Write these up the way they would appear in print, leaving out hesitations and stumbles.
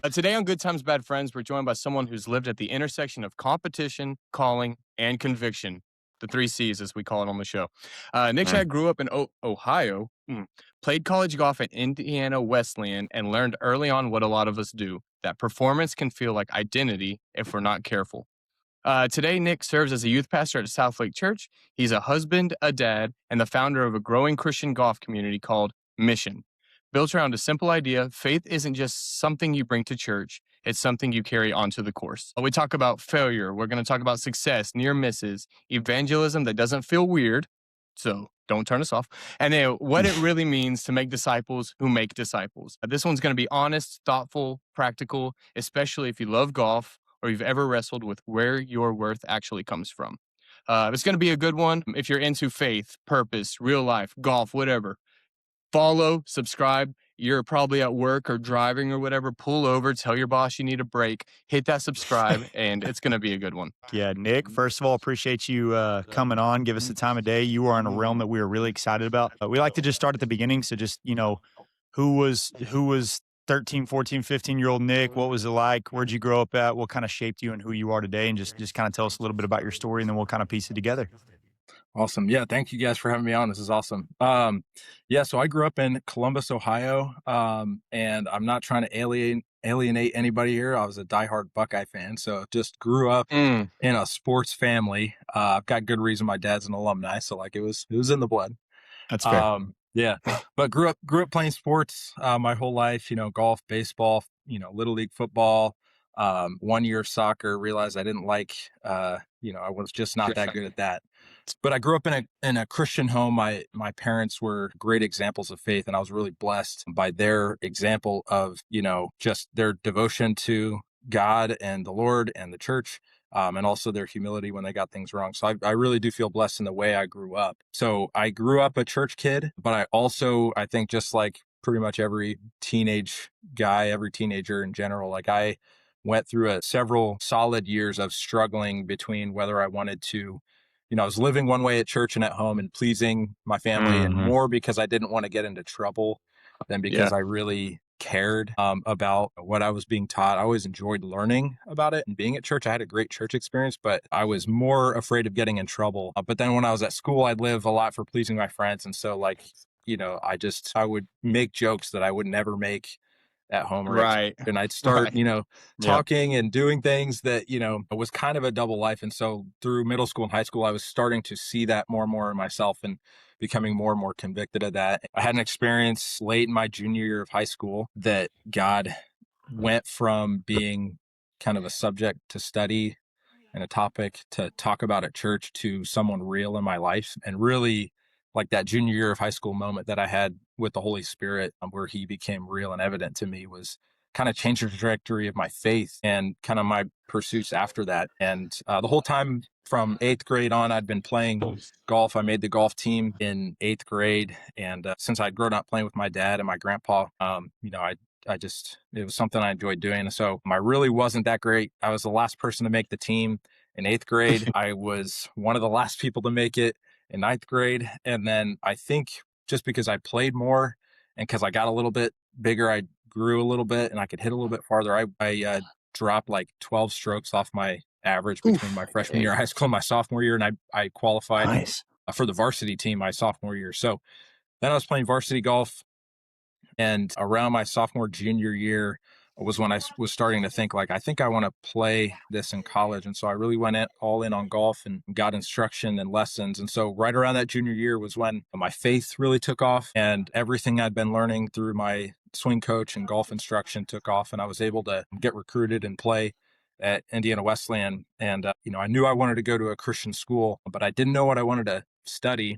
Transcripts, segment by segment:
Today on Good Times, Bad Friends, we're joined by someone who's lived at the intersection of competition, calling, and conviction. The three C's, as we call it on the show. Nick Mm. Schad grew up in Ohio, played college golf at Indiana Wesleyan, and learned early on what a lot of us do, that performance can feel like identity if we're not careful. Today, Nick serves as a youth pastor at South Lake Church. He's a husband, a dad, and the founder of a growing Christian golf community called Mission. Built around a simple idea, faith isn't just something you bring to church, it's something you carry onto the course. We talk about failure, we're going to talk about success, near misses, evangelism that doesn't feel weird, so don't turn us off, and then what it really means to make disciples who make disciples. This one's going to be honest, thoughtful, practical, especially if you love golf or you've ever wrestled with where your worth actually comes from. It's going to be a good one if you're into faith, purpose, real life, golf, whatever. Follow, subscribe. You're probably at work or driving or whatever. Pull over, tell your boss you need a break, hit that subscribe, and it's going to be a good one. Yeah, Nick, first of all, appreciate you coming on. Give us the time of day. You are in a realm that we are really excited about. We like to just start at the beginning. So just, who was 13, 14, 15-year-old Nick? What was it like? Where'd you grow up at? What kind of shaped you and who you are today? And just kind of tell us a little bit about your story, and then we'll kind of piece it together. Awesome. Yeah, thank you guys for having me on. This is awesome. Yeah, so I grew up in Columbus, Ohio, and I'm not trying to alienate anybody here. I was a diehard Buckeye fan, so just grew up Mm, in a sports family. I've got good reason. My dad's an alumni, so like it was in the blood. That's fair. Yeah, but grew up playing sports my whole life. Golf, baseball, little league football. 1 year of soccer. Realized I didn't like. I was just not that good at that. But I grew up in a Christian home. My parents were great examples of faith, and I was really blessed by their example of just their devotion to God and the Lord and the church, and also their humility when they got things wrong. So I really do feel blessed in the way I grew up. So I grew up a church kid, but I think just like pretty much every teenage guy, every teenager in general, like I went through several solid years of struggling between whether I wanted to, I was living one way at church and at home and pleasing my family, and Hmm. more because I didn't want to get into trouble than yeah. because I really cared about what I was being taught. I always enjoyed learning about it and being at church. I had a great church experience, but I was more afraid of getting in trouble. But then when I was at school, I'd live a lot for pleasing my friends. And so like, I would make jokes that I would never make at home or at church. Right. And I'd start, Right. Yep. talking and doing things that, was kind of a double life. And so through middle school and high school, I was starting to see that more and more in myself and becoming more and more convicted of that. I had an experience late in my junior year of high school that God went from being kind of a subject to study and a topic to talk about at church to someone real in my life. And really, like that junior year of high school moment that I had with the Holy Spirit, where he became real and evident to me, was kind of changed the trajectory of my faith and kind of my pursuits after that. And the whole time from eighth grade on, I'd been playing golf. I made the golf team in eighth grade. And since I'd grown up playing with my dad and my grandpa, it was something I enjoyed doing. So I really wasn't that great. I was the last person to make the team in eighth grade. I was one of the last people to make it in ninth grade. And then I think just because I played more and because I got a little bit bigger, I grew a little bit and I could hit a little bit farther. I dropped like 12 strokes off my average between Oof. my freshman year of high school and my sophomore year. And I qualified Nice. for the varsity team my sophomore year. So then I was playing varsity golf, and around my sophomore, junior year was when I was starting to think like, I think I want to play this in college. And so I really all in on golf and got instruction and lessons. And so right around that junior year was when my faith really took off, and everything I'd been learning through my swing coach and golf instruction took off. And I was able to get recruited and play at Indiana Wesleyan. And, I knew I wanted to go to a Christian school, but I didn't know what I wanted to study.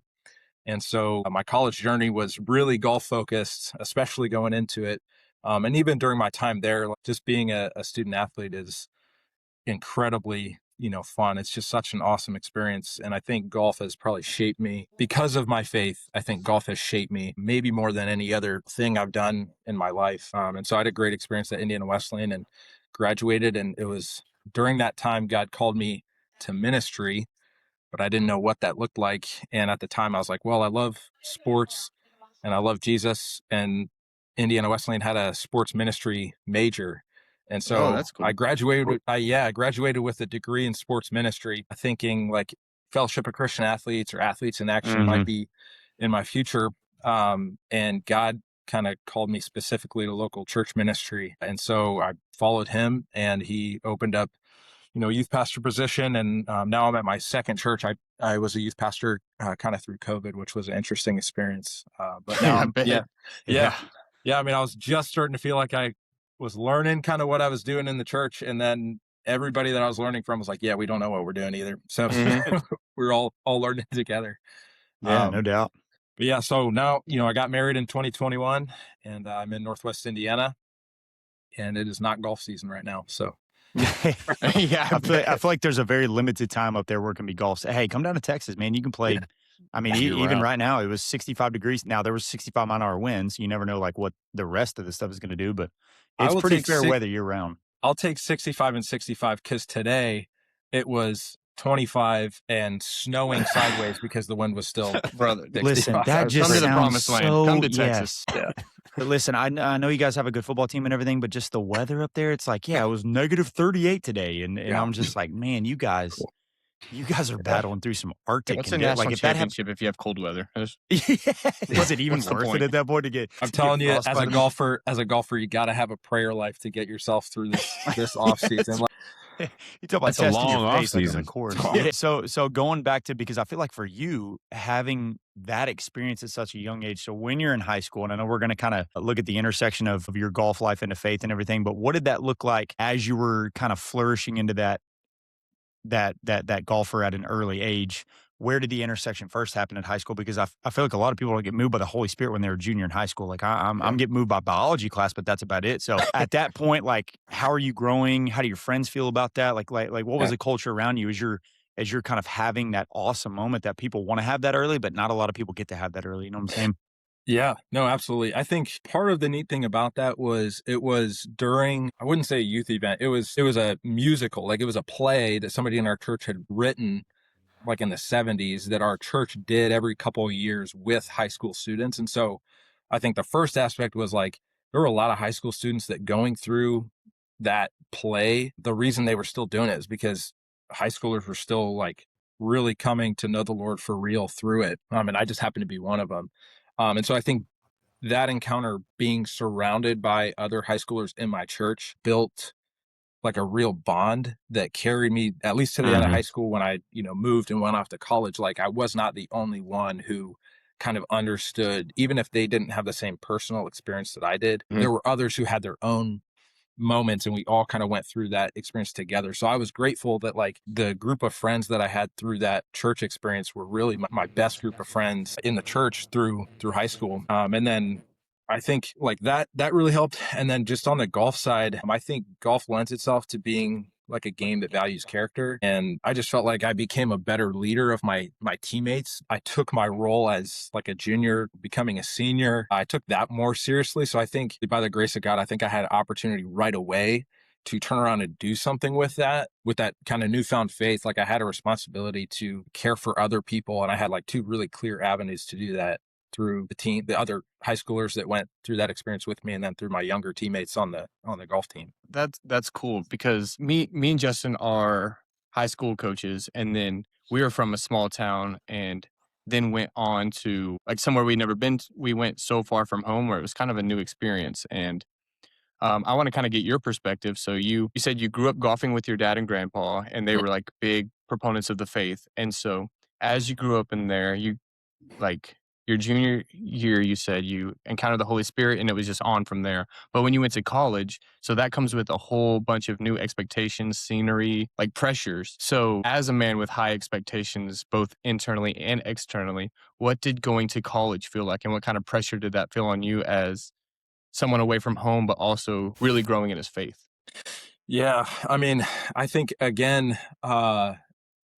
And so my college journey was really golf focused, especially going into it. And even during my time there, like, just being a student athlete is incredibly, fun. It's just such an awesome experience. And I think golf has probably shaped me because of my faith. I think golf has shaped me maybe more than any other thing I've done in my life. And so I had a great experience at Indiana Wesleyan and graduated. And it was during that time God called me to ministry, but I didn't know what that looked like. And at the time, I was like, well, I love sports and I love Jesus. And Indiana Wesleyan had a sports ministry major. And Oh, so that's cool. I graduated. I graduated with a degree in sports ministry, thinking like Fellowship of Christian Athletes or Athletes in Action Hmm. might be in my future. And God kind of called me specifically to local church ministry, and so I followed Him, and He opened up, youth pastor position, and now I'm at my second church. I was a youth pastor kind of through COVID, which was an interesting experience. But now I I'm bet. yeah, Yeah. yeah. I mean, I was just starting to feel like I was learning kind of what I was doing in the church, and then everybody that I was learning from was like, "Yeah, we don't know what we're doing either." So Mhm. we're all learning together. Yeah, no Um, doubt. but yeah, so now I got married in 2021, and I'm in Northwest Indiana, and it is not golf season right now. So Yeah, I I bet. feel like there's a very limited time up there where it can be golf. Say, hey, come down to Texas, man. You can yeah, play. I mean, year even round. right now, it was 65 degrees. Now there was 65-mile-an-hour winds. You never know like what the rest of the stuff is going to do, but I it's will pretty take fair six. weather year round. I'll take 65 and 65 because today it was 25 and snowing sideways because the wind was still Brother, 'Listen, 65. that That was just come to the crazy. sounds promised land. Come so to Texas. yes. Yeah. But listen, I know you guys have a good football team and everything, but just the weather up there, it's like, yeah, it was -38 today, and Yeah. I'm just like, man, you guys are Yeah. battling through some Yeah, Arctic what's a condi like, national if that happened. championship if you have cold weather? Was it even What's the worth it point? at that point to get I'm telling you, as a frostbite? golfer, you got to have a prayer life to get yourself through this off season. It's you talk about That's a testing your long off faith like on the season. course. Yeah, so going back to because I feel like for you, having that experience at such a young age, so when you're in high school, and I know we're gonna kinda look at the intersection of your golf life into faith and everything, but what did that look like as you were kind of flourishing into that golfer at an early age? Where did the intersection first happen at high school? Because I feel like a lot of people get moved by the Holy Spirit when they were junior in high school. Like I'm getting moved by biology class, but that's about it. So at that point, like how are you growing? How do your friends feel about that? Like what was Yeah. the culture around you as you're kind of having that awesome moment that people want to have that early, but not a lot of people get to have that early. You know what I'm saying? Yeah, no, absolutely. I think part of the neat thing about that was it was during, I wouldn't say a youth event. It was a musical, like it was a play that somebody in our church had written like in the 70s that our church did every couple of years with high school students. And so I think the first aspect was like there were a lot of high school students that going through that play, the reason they were still doing it is because high schoolers were still like really coming to know the Lord for real through it. And I just happened to be one of them. And so I think that encounter being surrounded by other high schoolers in my church built like a real bond that carried me at least to the end of high Mhm. school when I, moved and went off to college. Like I was not the only one who kind of understood, even if they didn't have the same personal experience that I did, Mhm. there were others who had their own moments and we all kind of went through that experience together. So I was grateful that like the group of friends that I had through that church experience were really my best group of friends in the church through high school. And then I think like that really helped. And then just on the golf side, I think golf lends itself to being like a game that values character. And I just felt like I became a better leader of my teammates. I took my role as like a junior, becoming a senior. I took that more seriously. So I think by the grace of God, I think I had an opportunity right away to turn around and do something with that kind of newfound faith. Like I had a responsibility to care for other people. And I had like two really clear avenues to do that through the other high schoolers that went through that experience with me, and then through my younger teammates on the golf team. That's cool because me and Justin are high school coaches, and then we were from a small town, and then went on to like somewhere we'd never been. We went so far from home where it was kind of a new experience, and I want to kind of get your perspective. So you said you grew up golfing with your dad and grandpa, and they were like big proponents of the faith, and so as you grew up in there, you like your junior year, you said you encountered the Holy Spirit and it was just on from there. But when you went to college, so that comes with a whole bunch of new expectations, scenery, like pressures. So, as a man with high expectations, both internally and externally, what did going to college feel like? And what kind of pressure did that feel on you as someone away from home, but also really growing in his faith? Yeah, I mean, I think again,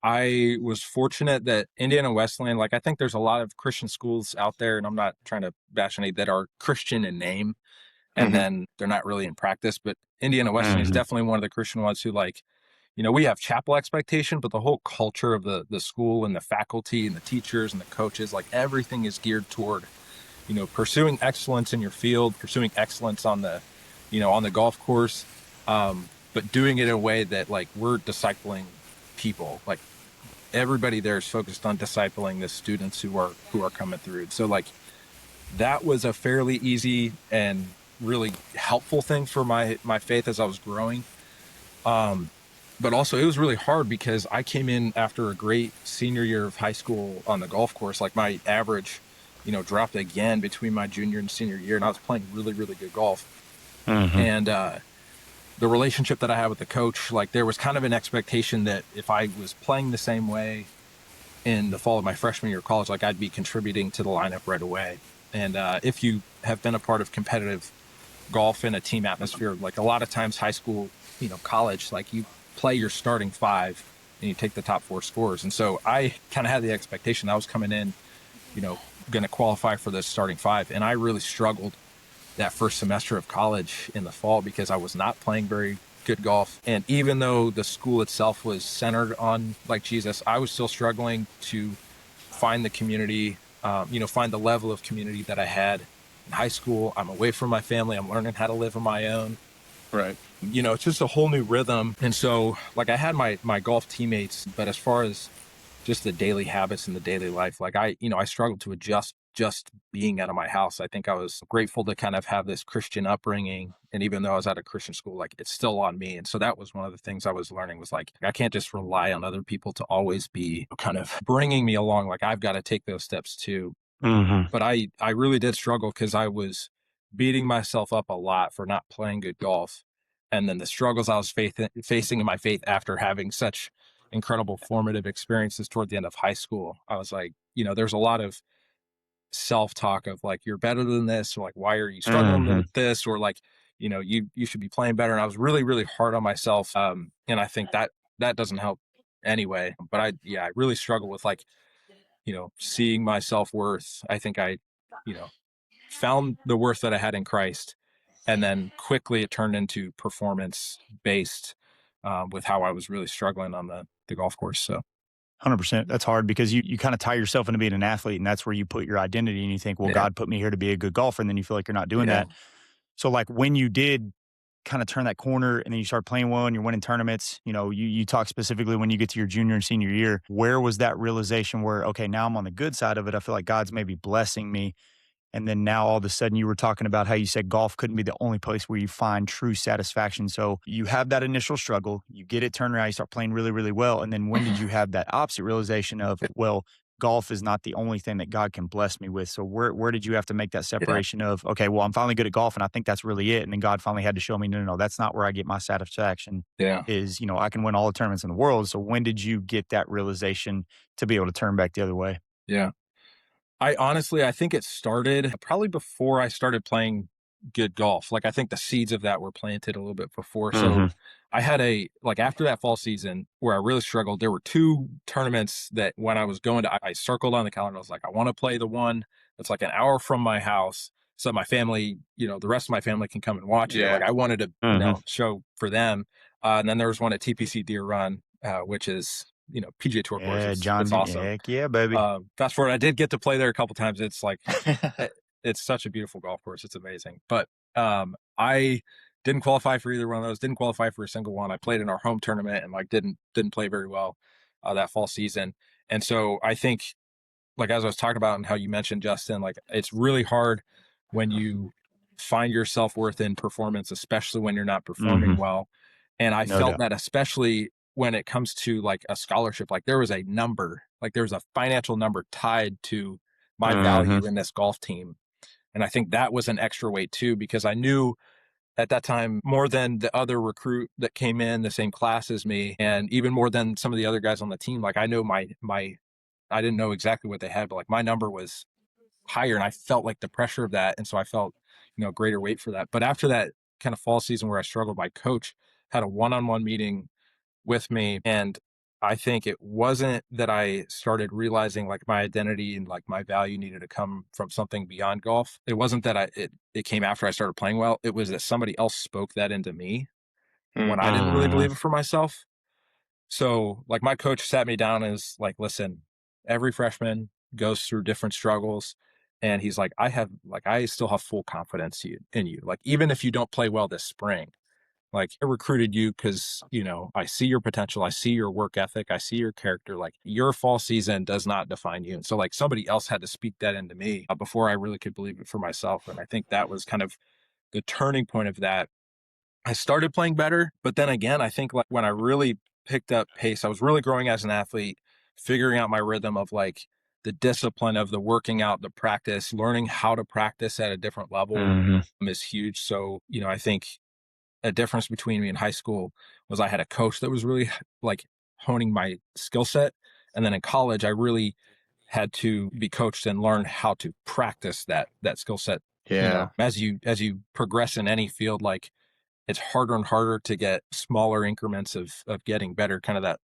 I was fortunate that Indiana Wesleyan, like I think there's a lot of Christian schools out there, and I'm not trying to bash any that are Christian in name, and Hmm. then they're not really in practice. But Indiana Wesleyan is Mhm. definitely one of the Christian ones who like, we have chapel expectation, but the whole culture of the school and the faculty and the teachers and the coaches, like everything is geared toward, pursuing excellence in your field, pursuing excellence on the golf course. but doing it in a way that like we're discipling people. Like everybody there is focused on discipling the students who are coming through. So like that was a fairly easy and really helpful thing for my faith as I was growing. But also it was really hard because I came in after a great senior year of high school on the golf course. Like my average, dropped again between my junior and senior year, and I was playing really, really good golf. Mm-hmm. And the relationship that I had with the coach, like there was kind of an expectation that if I was playing the same way in the fall of my freshman year of college, like I'd be contributing to the lineup right away. And if you have been a part of competitive golf in a team atmosphere, like a lot of times high school, college, like you play your starting five and you take the top four scores. And so I kind of had the expectation I was coming in, going to qualify for this starting five. And I really struggled that first semester of college in the fall because I was not playing very good golf. And even though the school itself was centered on like Jesus, I was still struggling to find the community, find the level of community that I had in high school. I'm away from my family. I'm learning how to live on my own. Right. It's just a whole new rhythm. And so like I had my golf teammates, but as far as just the daily habits and the daily life, like I struggled to adjust just being out of my house. I think I was grateful to kind of have this Christian upbringing. And even though I was at a Christian school, like it's still on me. And so that was one of the things I was learning was like, I can't just rely on other people to always be kind of bringing me along. Like I've got to take those steps too. Mm-hmm. But I really did struggle because I was beating myself up a lot for not playing good golf. And then the struggles I was facing in my faith after having such incredible formative experiences toward the end of high school. I was like, there's a lot of self-talk of like, you're better than this, or like, why are you struggling Mm-hmm. with this? Or like, you should be playing better. And I was really, really hard on myself. And I think that doesn't help anyway. But I really struggle with like, seeing my self-worth. I think I, you know, found the worth that I had in Christ. And then quickly it turned into performance based with how I was really struggling on the golf course. So 100%. That's hard because you kind of tie yourself into being an athlete, and that's where you put your identity, and you think, well, yeah, God put me here to be a good golfer, and then you feel like you're not doing yeah. that. So like when you did kind of turn that corner and then you start playing well and you're winning tournaments, you talk specifically when you get to your junior and senior year, where was that realization where, okay, now I'm on the good side of it. I feel like God's maybe blessing me. And then now all of a sudden you were talking about how you said golf couldn't be the only place where you find true satisfaction. So you have that initial struggle, you get it turned around, you start playing really, really well. And then when did you have that opposite realization of, well, golf is not the only thing that God can bless me with? So where did you have to make that Yeah, separation of, okay, well, I'm finally good at golf and I think that's really it. And then God finally had to show me, no, that's not where I get my satisfaction yeah, is, I can win all the tournaments in the world. So when did you get that realization to be able to turn back the other way? yeah. I think it started probably before I started playing good golf. Like I think the seeds of that were planted a little bit before. So Mm-hmm. I had like after that fall season where I really struggled, there were two tournaments that when I was going to, I circled on the calendar. I was like, I want to play the one that's like an hour from my house. So my family, the rest of my family can come and watch it. Like Yeah. I wanted to, Mm-hmm. show for them. And then there was one at TPC Deer Run, which is, PGA Tour course. Yeah, It's John D. awesome. Heck yeah, baby. Fast forward, I did get to play there a couple times. It's like it's such a beautiful golf course. It's amazing. But I didn't qualify for either one of those. Didn't qualify for a single one. I played in our home tournament and like didn't play very well that fall season. And so I think like as I was talking about and how you mentioned Justin, like it's really hard when you find your self worth in performance, especially when you're not performing Mhm. well. And I No felt doubt. that especially when it comes to like a scholarship, like there was a number, like there was a financial number tied to my Mhm. value in this golf team. And I think that was an extra weight too, because I knew at that time more than the other recruit that came in the same class as me, and even more than some of the other guys on the team. Like I know my I didn't know exactly what they had, but like my number was higher and I felt like the pressure of that. And so I felt, greater weight for that. But after that kind of fall season where I struggled, my coach had a one-on-one meeting with me. And I think it wasn't that I started realizing like my identity and like my value needed to come from something beyond golf. It wasn't that it came after I started playing well. It was that somebody else spoke that into me when I didn't really Mhm. believe it for myself. So like my coach sat me down and is like, listen, every freshman goes through different struggles. And he's like, I still have full confidence in you. Like, even if you don't play well this spring, Like, I recruited you because, I see your potential. I see your work ethic. I see your character. Like, your fall season does not define you. And so, like, somebody else had to speak that into me before I really could believe it for myself. And I think that was kind of the turning point of that. I started playing better, but then again, I think like when I really picked up pace, I was really growing as an athlete, figuring out my rhythm of like the discipline of the working out, the practice, learning how to practice at a different level Mhm. is huge. So, I think a difference between me in high school was I had a coach that was really like honing my skill set. And then in college, I really had to be coached and learn how to practice that skill set. Yeah. As you progress in any field, like it's harder and harder to get smaller increments of getting better, kind of that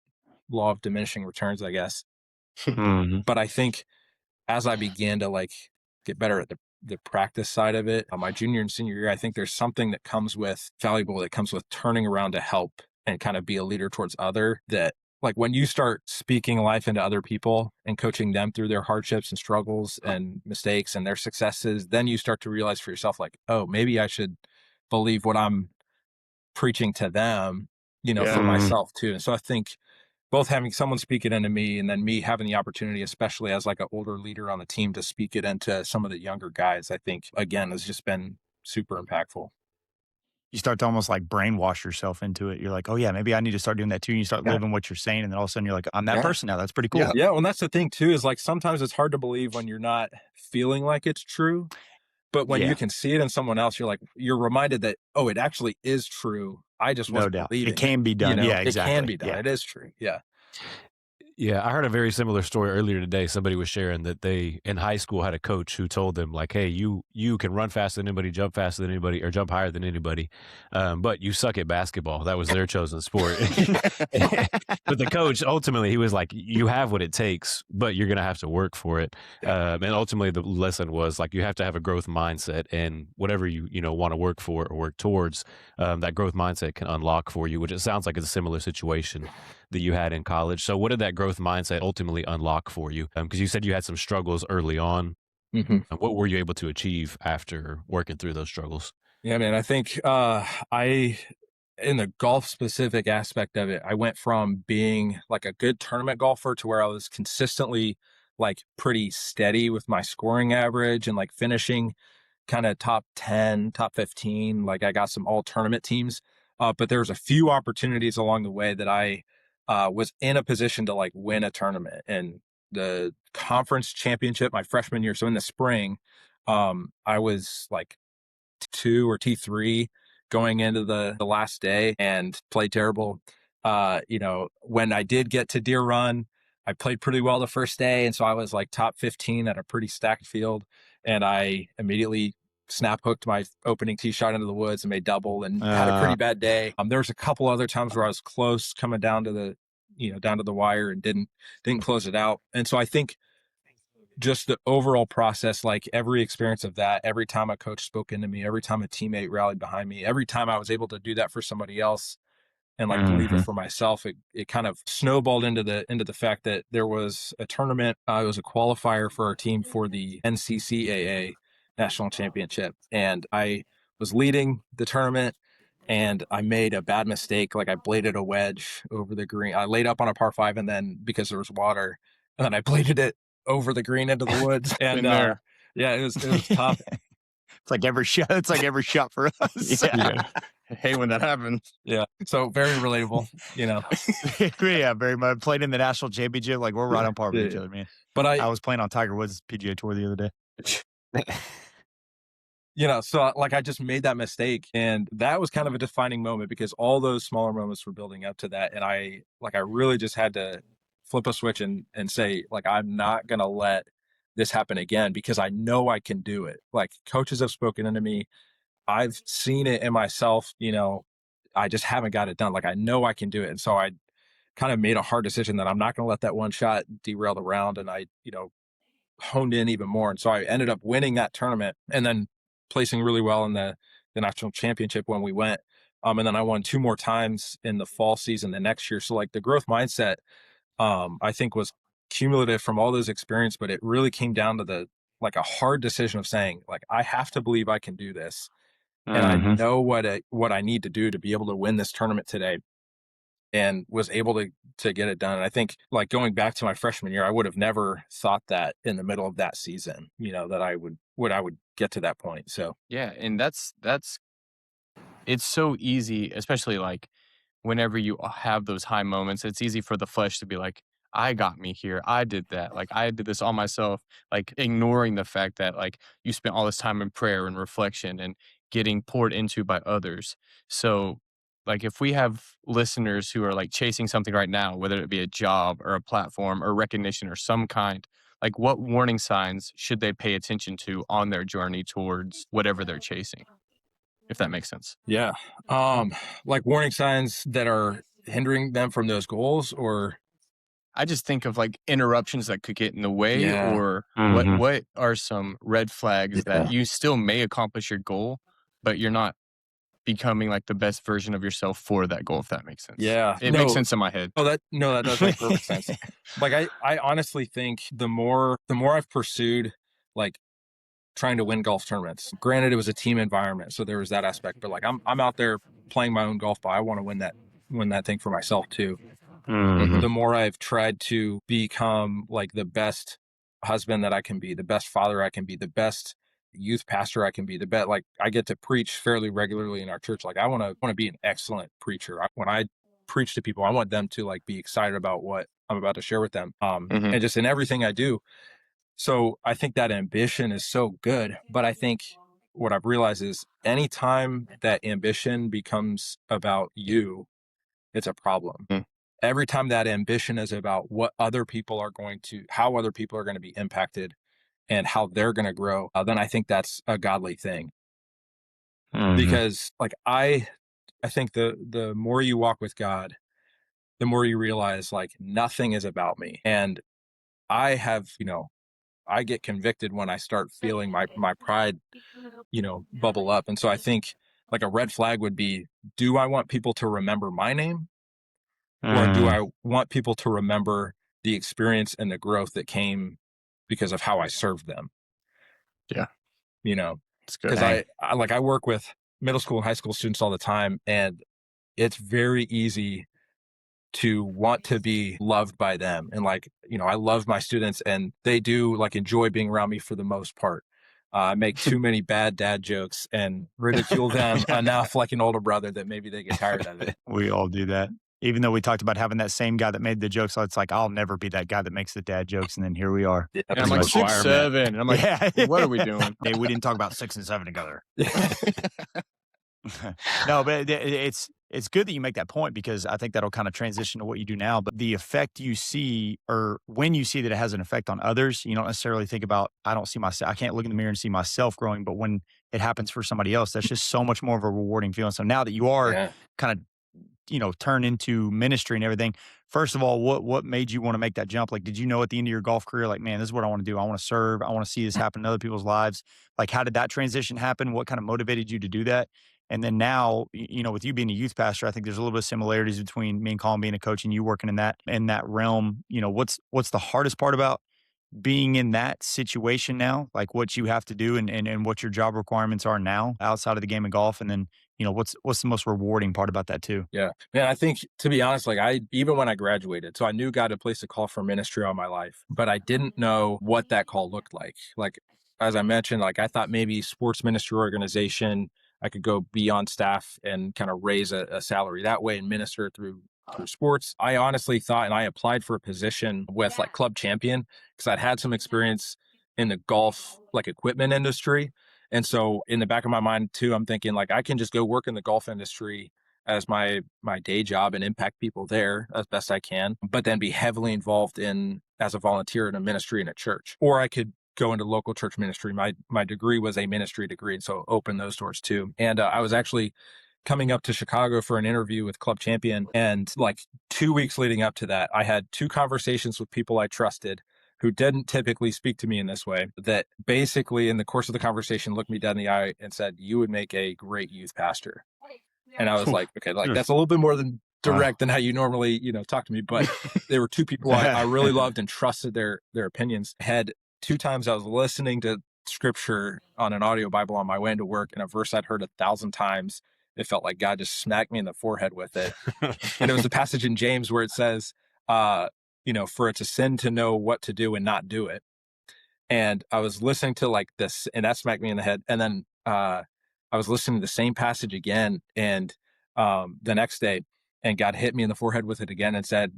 law of diminishing returns, I guess. Mhm. But I think as I began to like get better at the practice side of it, my junior and senior year, I think there's something that comes with valuable that comes with turning around to help and kind of be a leader towards other that like when you start speaking life into other people and coaching them through their hardships and struggles and mistakes and their successes, then you start to realize for yourself, like, oh, maybe I should believe what I'm preaching to them, for Yeah. Mhm. myself too. And so I think both having someone speak it into me and then me having the opportunity, especially as like an older leader on the team, to speak it into some of the younger guys, I think again has just been super impactful. You start to almost like brainwash yourself into it. You're like, "Oh, yeah, maybe I need to start doing that too." And you start Yeah. living what you're saying, and then all of a sudden you're like, "I'm that Yeah. person now. That's pretty Yeah. cool." Yeah. Well, and that's the thing too, is like sometimes it's hard to believe when you're not feeling like it's true. But when you Yeah, can see it in someone else, you're reminded that, oh, it actually is true. I just no wasn't doubt. It believing it. can be done. Yeah, It can exactly. be done. Yeah. It is true. Yeah. Yeah, I heard a very similar story earlier today. Somebody was sharing that they in high school had a coach who told them like, "Hey, you can run faster than anybody, jump faster than anybody, or jump higher than anybody, but you suck at basketball." That was their chosen sport. But the coach ultimately he was like, "You have what it takes, but you're gonna have to work for it." Yeah. And ultimately, the lesson was like you have to have a growth mindset, and whatever you want to work for or work towards, that growth mindset can unlock for you. Which it sounds like it's a similar situation that you had in college. So what did that growth mindset ultimately unlock for you? Because you said you had some struggles early on. Mhm. What were you able to achieve after working through those struggles? Yeah, man. I think I in the golf specific aspect of it, I went from being like a good tournament golfer to where I was consistently like pretty steady with my scoring average and like finishing kind of top 10, top 15. Like I got some all tournament teams. But there was a few opportunities along the way that I was in a position to like win a tournament and the conference championship my freshman year. So in the spring, I was like two or T3 going into the last day and played terrible. When I did get to Deer Run, I played pretty well the first day. And so I was like top 15 at a pretty stacked field. And I immediately snap hooked my opening tee shot into the woods and made double and had a Uh, pretty bad day. There was a couple other times where I was close coming down to the wire and didn't close it out. And so I think just the overall process, like every experience of that, every time a coach spoke into me, every time a teammate rallied behind me, every time I was able to do that for somebody else and like believe it mhm. for myself, it kind of snowballed into the fact that there was a tournament. It was a qualifier for our team for the NCCAA national championship, and I was leading the tournament. And I made a bad mistake. Like I bladed a wedge over the green. I laid up on a par five, and then because there was water, and then I bladed it over the green into the woods. And Been there. yeah, it was tough. It's like every shot. It's like every shot for us. Yeah. I hate when that happens. Yeah, so very relatable. Yeah, very much. Played in the national championship. Like we're right Yeah, on par with yeah, each yeah. other, man. But I was playing on Tiger Woods' PGA Tour the other day. so like I just made that mistake, and that was kind of a defining moment because all those smaller moments were building up to that, and I really just had to flip a switch and say like I'm not gonna let this happen again because I know I can do it. Like coaches have spoken into me, I've seen it in myself. I just haven't got it done. Like I know I can do it, and so I kind of made a hard decision that I'm not going to let that one shot derail the round, and I honed in even more. And so I ended up winning that tournament and then placing really well in the national championship when we went. And then I won two more times in the fall season the next year. So like the growth mindset, I think was cumulative from all those experiences, but it really came down to the like a hard decision of saying like I have to believe I can do this. and I Mhm. know what I need to do to be able to win this tournament today, and was able to get it done. And I think, like, going back to my freshman year, I would have never thought that in the middle of that season, that I would get to that point. So Yeah, and that's it's so easy, especially like whenever you have those high moments, it's easy for the flesh to be like, I got me here. I did that. Like I did this all myself, like ignoring the fact that like you spent all this time in prayer and reflection and getting poured into by others. So like if we have listeners who are like chasing something right now, whether it be a job or a platform or recognition or some kind, like what warning signs should they pay attention to on their journey towards whatever they're chasing, if that makes sense? yeah, um, like warning signs that are hindering them from those goals, or I just think of like interruptions that could get in the way, yeah, or Mhm. what are some red flags that yeah, you still may accomplish your goal, but you're not becoming like the best version of yourself for that goal, if that makes sense. yeah. It makes sense in my head. Oh, that does make perfect sense. Like I honestly think the more I've pursued, like, trying to win golf tournaments. Granted, it was a team environment, so there was that aspect. But like I'm out there playing my own golf ball. I want to win that thing for myself too. Mhm. The more I've tried to become like the best husband that I can be, the best father I can be, the best youth pastor I can be, the best, like, I get to preach fairly regularly in our church. Like I want to be an excellent preacher. When I preach to people, I want them to like be excited about what I'm about to share with them. Mhm. And just in everything I do. So I think that ambition is so good, but I think what I've realized is anytime that ambition becomes about you, it's a problem. Mm. Every time that ambition is about how other people are going to be impacted and how they're going to grow, then I think that's a godly thing. Mhm. Because like I think the more you walk with God, the more you realize like nothing is about me. And I have, I get convicted when I start feeling my pride, bubble up. And so I think like a red flag would be, do I want people to remember my name, or do Mhm. I want people to remember the experience and the growth that came because of how I served them? Yeah, You know, it's good. because Dang. I work with middle school and high school students all the time, and it's very easy to want to be loved by them. And like, I love my students and they do like enjoy being around me for the most part. I make too many bad dad jokes and ridicule them enough like an older brother that maybe they get tired of it. We all do that. Even though we talked about having that same guy that made the jokes, so it's like, I'll never be that guy that makes the dad jokes, and then here we are. Yeah, And I'm It's a like pretty much. six, requirement. seven. And I'm like, Yeah. what are we doing? Hey, we didn't talk about 6 and 7 together. No, but it's good that you make that point because I think that'll kind of transition to what you do now. But the effect you see, or when you see that it has an effect on others, you don't necessarily think about, I don't see myself, I can't look in the mirror and see myself growing. But when it happens for somebody else, that's just so much more of a rewarding feeling. So now that you are Yeah. kind of, turn into ministry and everything. First of all, what made you want to make that jump? Like, did you know at the end of your golf career, like, man, this is what I want to do. I want to serve. I want to see this happen in other people's lives. Like, how did that transition happen? What kind of motivated you to do that? And then now, with you being a youth pastor, I think there's a little bit of similarities between me and Colin being a coach and you working in that realm. What's the hardest part about being in that situation now, like what you have to do and what your job requirements are now outside of the game of golf, and then what's the most rewarding part about that too? Yeah. Man, I think, to be honest, like even when I graduated, so I knew God had placed a call for ministry on my life, but I didn't know what that call looked like. Like, as I mentioned, like I thought maybe sports ministry organization, I could go be on staff and kind of raise a salary that way and minister through sports. I honestly thought, and I applied for a position with like Club Champion because I'd had some experience in the golf like equipment industry. And so in the back of my mind too, I'm thinking like I can just go work in the golf industry as my day job and impact people there as best I can, but then be heavily involved in as a volunteer in a ministry in a church. Or I could go into local church ministry. My degree was a ministry degree, and so open those doors too. And I was actually coming up to Chicago for an interview with Club Champion, and like 2 weeks leading up to that, I had two conversations with people I trusted who didn't typically speak to me in this way, that basically in the course of the conversation looked me dead in the eye and said, "You would make a great youth pastor." And I was like, okay, like that's a little bit more than Wow. direct than how you normally, talk to me. But they were two people I really loved and trusted their opinions. Had two times I was listening to scripture on an audio Bible on my way into work, and a verse I'd heard 1,000 times. It felt like God just smacked me in the forehead with it. And it was the passage in James where it says, for it's a sin to know what to do and not do it. And I was listening to like this, and that smacked me in the head. And then I was listening to the same passage again, and the next day, and God hit me in the forehead with it again and said,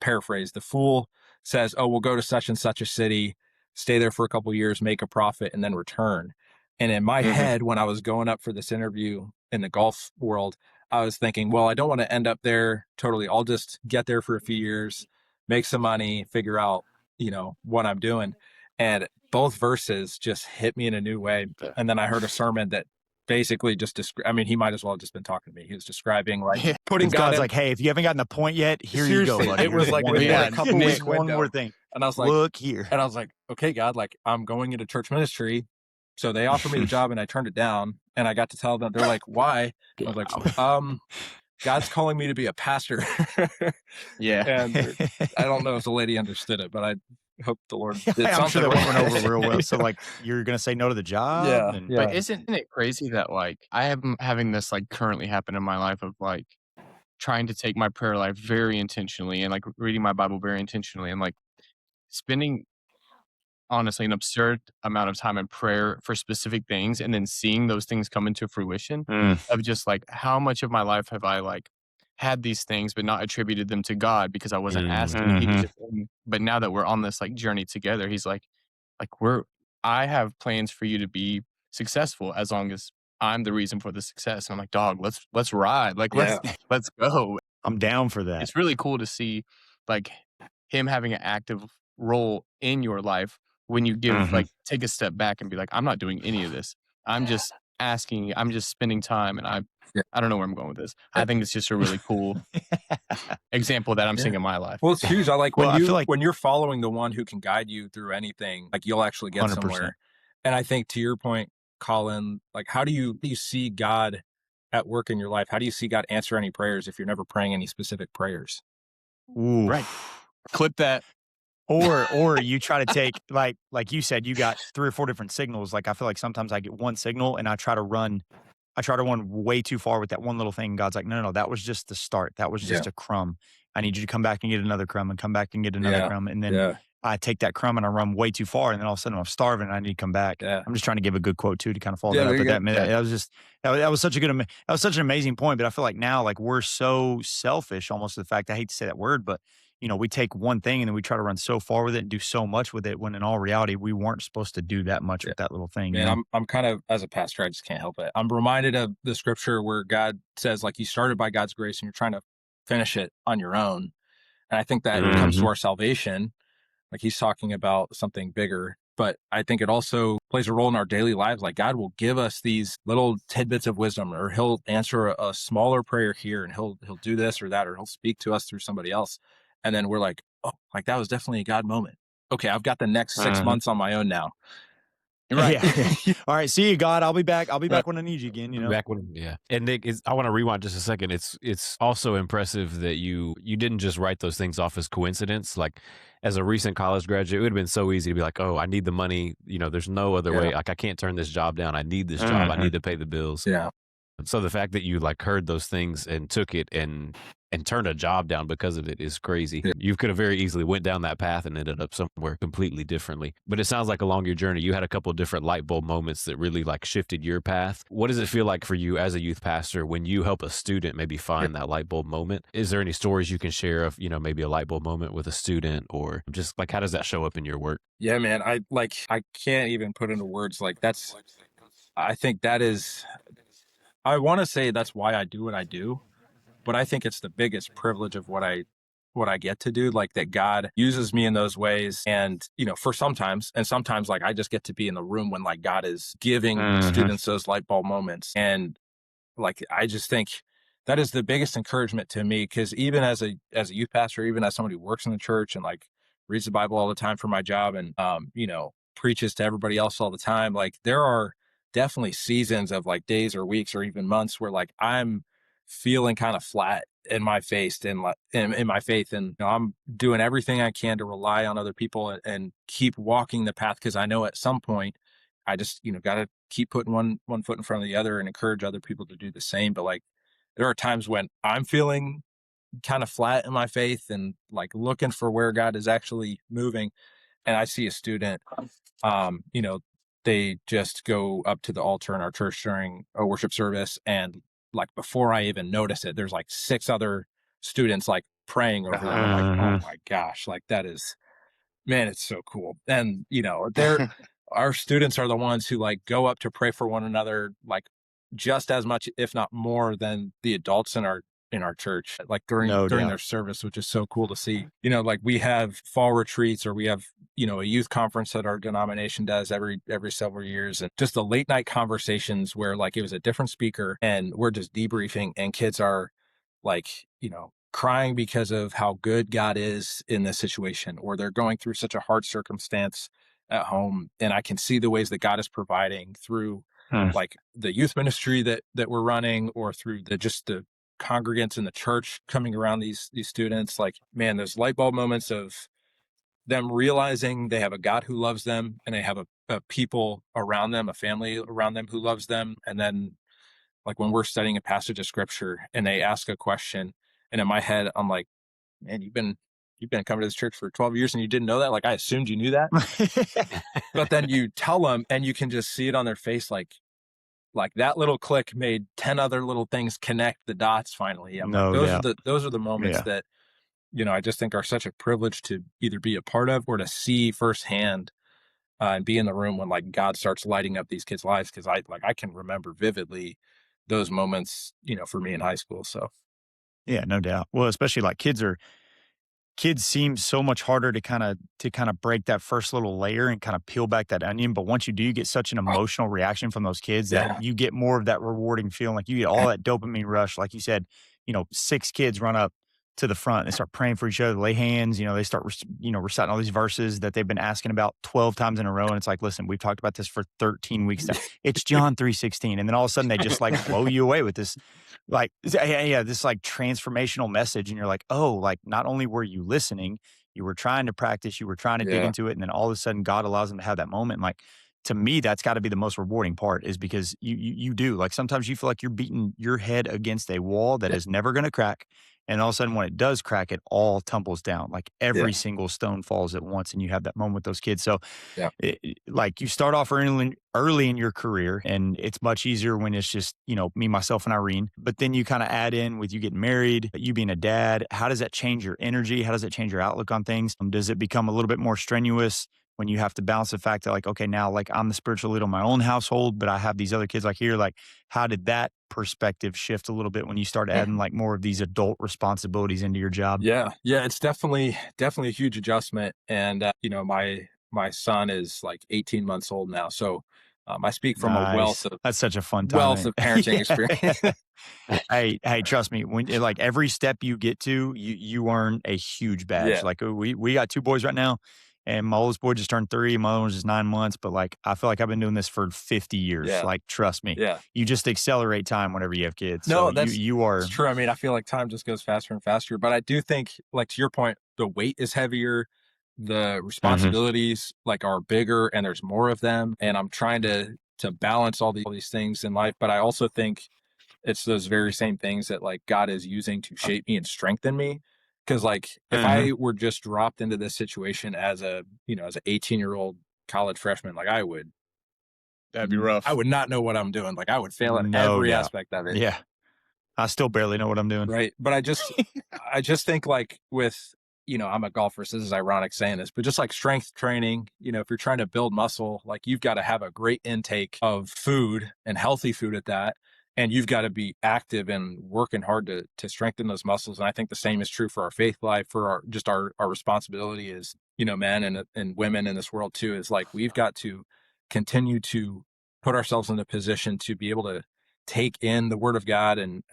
paraphrase, the fool says, "Oh, we'll go to such and such a city, stay there for a couple of years, make a profit, and then return." And in my head, when I was going up for this interview in the golf world, I was thinking, well, I don't want to end up there totally. I'll just get there for a few years, make some money, figure out, what I'm doing. And both verses just hit me in a new way. And then I heard a sermon that basically just he might as well have just been talking to me. He was describing like putting God's like, hey, if you haven't gotten the point yet, here you go, buddy. It was like a couple weeks one more thing. And I was like, look here. And I was like, okay, God, like I'm going into church ministry. So they offered me the job and I turned it down, and I got to tell them, they're like, why? I was like, God's calling me to be a pastor. Yeah. And I don't know if the lady understood it, but I hope the Lord did. I'm sure that went over real well. So like, you're going to say no to the job? Yeah. But isn't it crazy that like I am having this like currently happen in my life of like trying to take my prayer life very intentionally and like reading my Bible very intentionally and like spending honestly an absurd amount of time in prayer for specific things and then seeing those things come into fruition of just like how much of my life have I like had these things but not attributed them to God because I wasn't asking. He was just, but now that we're on this like journey together, he's like I have plans for you to be successful as long as I'm the reason for the success. And I'm like, dog, let's ride. Like let's go. I'm down for that. It's really cool to see like him having an active role in your life when you give like take a step back and be like, I'm not doing any of this. I'm just asking, I'm just spending time, and I don't know where I'm going with this. I think it's just a really cool example that I'm seeing in my life. Well, it's huge. I like when I feel like when you're following the one who can guide you through anything, like you'll actually get 100%. somewhere. And I think to your point, Colin, like how do you see God at work in your life? How do you see God answer any prayers if you're never praying any specific prayers? Ooh. Right. Clip that. Or you try to take like you said, you got 3 or 4 different signals. Like I feel like sometimes I get one signal and I try to run way too far with that one little thing. And God's like, no, that was just the start. That was just a crumb. I need you to come back and get another crumb and come back and get another crumb. And then I take that crumb and I run way too far. And then all of a sudden I'm starving and I need to come back. Yeah. I'm just trying to give a good quote too, to kind of follow that up. But that was such an amazing point. But I feel like now, like we're so selfish almost to the fact, I hate to say that word, but we take one thing and then we try to run so far with it and do so much with it when in all reality, we weren't supposed to do that much with that little thing. Man, I'm kind of, as a pastor, I just can't help it. I'm reminded of the scripture where God says, like, you started by God's grace and you're trying to finish it on your own. And I think that comes to our salvation. Like he's talking about something bigger, but I think it also plays a role in our daily lives. Like God will give us these little tidbits of wisdom, or he'll answer a smaller prayer here, and he'll do this or that, or he'll speak to us through somebody else. And then we're like, oh, like that was definitely a God moment. Okay, I've got the next 6 months on my own now. Right. Yeah. All right. See you, God. I'll be back. I'll be back when I need you again. Back when, And Nick, I want to rewind just a second. It's also impressive that you didn't just write those things off as coincidence. Like as a recent college graduate, it would have been so easy to be like, oh, I need the money. There's no other way. Like I can't turn this job down. I need this job. I need to pay the bills. Yeah. So the fact that you like heard those things and took it and turned a job down because of it is crazy. Yeah. You could have very easily went down that path and ended up somewhere completely differently. But it sounds like along your journey, you had a couple of different light bulb moments that really like shifted your path. What does it feel like for you as a youth pastor when you help a student maybe find that light bulb moment? Is there any stories you can share of, maybe a light bulb moment with a student, or just like, how does that show up in your work? Yeah, man. I can't even put into words. Like I think that is, I want to say that's why I do what I do. But I think it's the biggest privilege of what I get to do, like that God uses me in those ways. And, for sometimes like I just get to be in the room when like God is giving students those light bulb moments. And like, I just think that is the biggest encouragement to me, because even as a youth pastor, even as somebody who works in the church and like reads the Bible all the time for my job and, preaches to everybody else all the time, like there are definitely seasons of like days or weeks or even months where like I'm feeling kind of flat in my face and in my faith. And I'm doing everything I can to rely on other people and keep walking the path, because I know at some point I just, got to keep putting one foot in front of the other and encourage other people to do the same. But like, there are times when I'm feeling kind of flat in my faith and like looking for where God is actually moving. And I see a student, you know, they just go up to the altar in our church during a worship service. And like, before I even notice it, there's like 6 other students like praying over them. I'm like, oh Mhm. my gosh, like that is, man, it's so cool. And, our students are the ones who like go up to pray for one another, like just as much, if not more, than the adults in our church, like No during doubt. their service, which is so cool to see. Like we have fall retreats, or we have, a youth conference that our denomination does every several years. And just the late night conversations where like it was a different speaker and we're just debriefing, and kids are like, crying because of how good God is in this situation, or they're going through such a hard circumstance at home. And I can see the ways that God is providing through Hmm. like the youth ministry that we're running, or through the congregants in the church coming around these students. Like, man, those light bulb moments of them realizing they have a God who loves them, and they have a people around them, a family around them who loves them. And then like when we're studying a passage of scripture and they ask a question, and in my head I'm like, man, you've been coming to this church for 12 years and you didn't know that? Like, I assumed you knew that. But then you tell them and you can just see it on their face, like that little click made 10 other little things connect the dots finally. I'm like, No those are doubt. the moments Yeah. that, I just think are such a privilege to either be a part of or to see firsthand, and be in the room when like God starts lighting up these kids' lives. Cause I can remember vividly those moments, for me in high school. So Yeah, no doubt. Well, especially like kids seem so much harder to kind of break that first little layer and kind of peel back that onion. But once you do, you get such an emotional reaction from those kids that yeah, you get more of that rewarding feeling. Like you get all that dopamine rush. Like you said, 6 kids run up to the front. They start praying for each other, lay hands. They start, reciting all these verses that they've been asking about 12 times in a row. And it's like, listen, we've talked about this for 13 weeks now. It's John 3:16. And then all of a sudden they just like blow you away with this like, yeah, this like transformational message. And you're like, oh, like not only were you listening, you were trying to practice, you were trying to dig yeah, into it. And then all of a sudden God allows them to have that moment. And like, to me, that's got to be the most rewarding part is because you do like sometimes you feel like you're beating your head against a wall that yeah, is never going to crack. And all of a sudden, when it does crack, it all tumbles down. Like yeah, every single stone falls at once, and you have that moment with those kids. So yeah, like you start off early in your career and it's much easier when it's just, me, myself, and Irene. But then you kind of add in with you getting married, you being a dad. How does that change your energy? How does it change your outlook on things? Does it become a little bit more strenuous when you have to balance the fact that like, okay, now like I'm the spiritual leader of my own household, but I have these other kids like here? Like, how did that perspective shift a little bit when you start adding like more of these adult responsibilities into your job? yeah, yeah. It's definitely a huge adjustment. And my son is like 18 months old now, so I speak from a Nice. That's such a fun time. Ain't parenting it? experience. Yeah. Hey, trust me, when like every step you get to, you earn a huge badge. Yeah, Like we got 2 boys right now, and my oldest boy just turned 3, my other one's just 9 months, but like I feel like I've been doing this for 50 years. yeah, Like trust me. yeah. You just accelerate time whenever you have kids. So No, you it's are true. I mean, I feel like time just goes faster and faster. But I do think, like to your point, the weight is heavier, the Mhm. responsibilities like are bigger, and there's more of them. And I'm trying to balance all these things in life. But I also think it's those very same things that like God is using to shape me and strengthen me. Because like if Mhm. I were just dropped into this situation as as an 18-year-old college freshman, like That'd be I rough. would not know what I'm doing. Like I would fail at No every doubt. aspect of it. Yeah. I still barely know what I'm doing. Right. But I just think like with, I'm a golfer, so this is ironic saying this, but just like strength training, if you're trying to build muscle, like you've got to have a great intake of food and healthy food at that. And you've got to be active and working hard to strengthen those muscles. And I think the same is true for our faith life, for our responsibility as, men and women in this world too, is like we've got to continue to put ourselves in a position to be able to take in the word of God and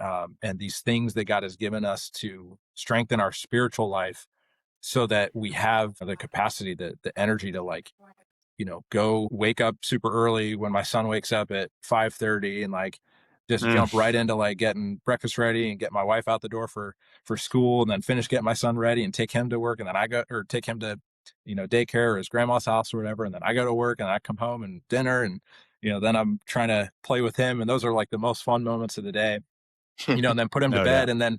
these things that God has given us to strengthen our spiritual life, so that we have the capacity, the energy to like, go wake up super early when my son wakes up at 5:30 and like just jump right into like getting breakfast ready and get my wife out the door for school, and then finish getting my son ready and take him to work. And then I go, or take him to, daycare or his grandma's house or whatever. And then I go to work and I come home and dinner, and, then I'm trying to play with him. And those are like the most fun moments of the day, and then put him to Oh, bed. yeah. And then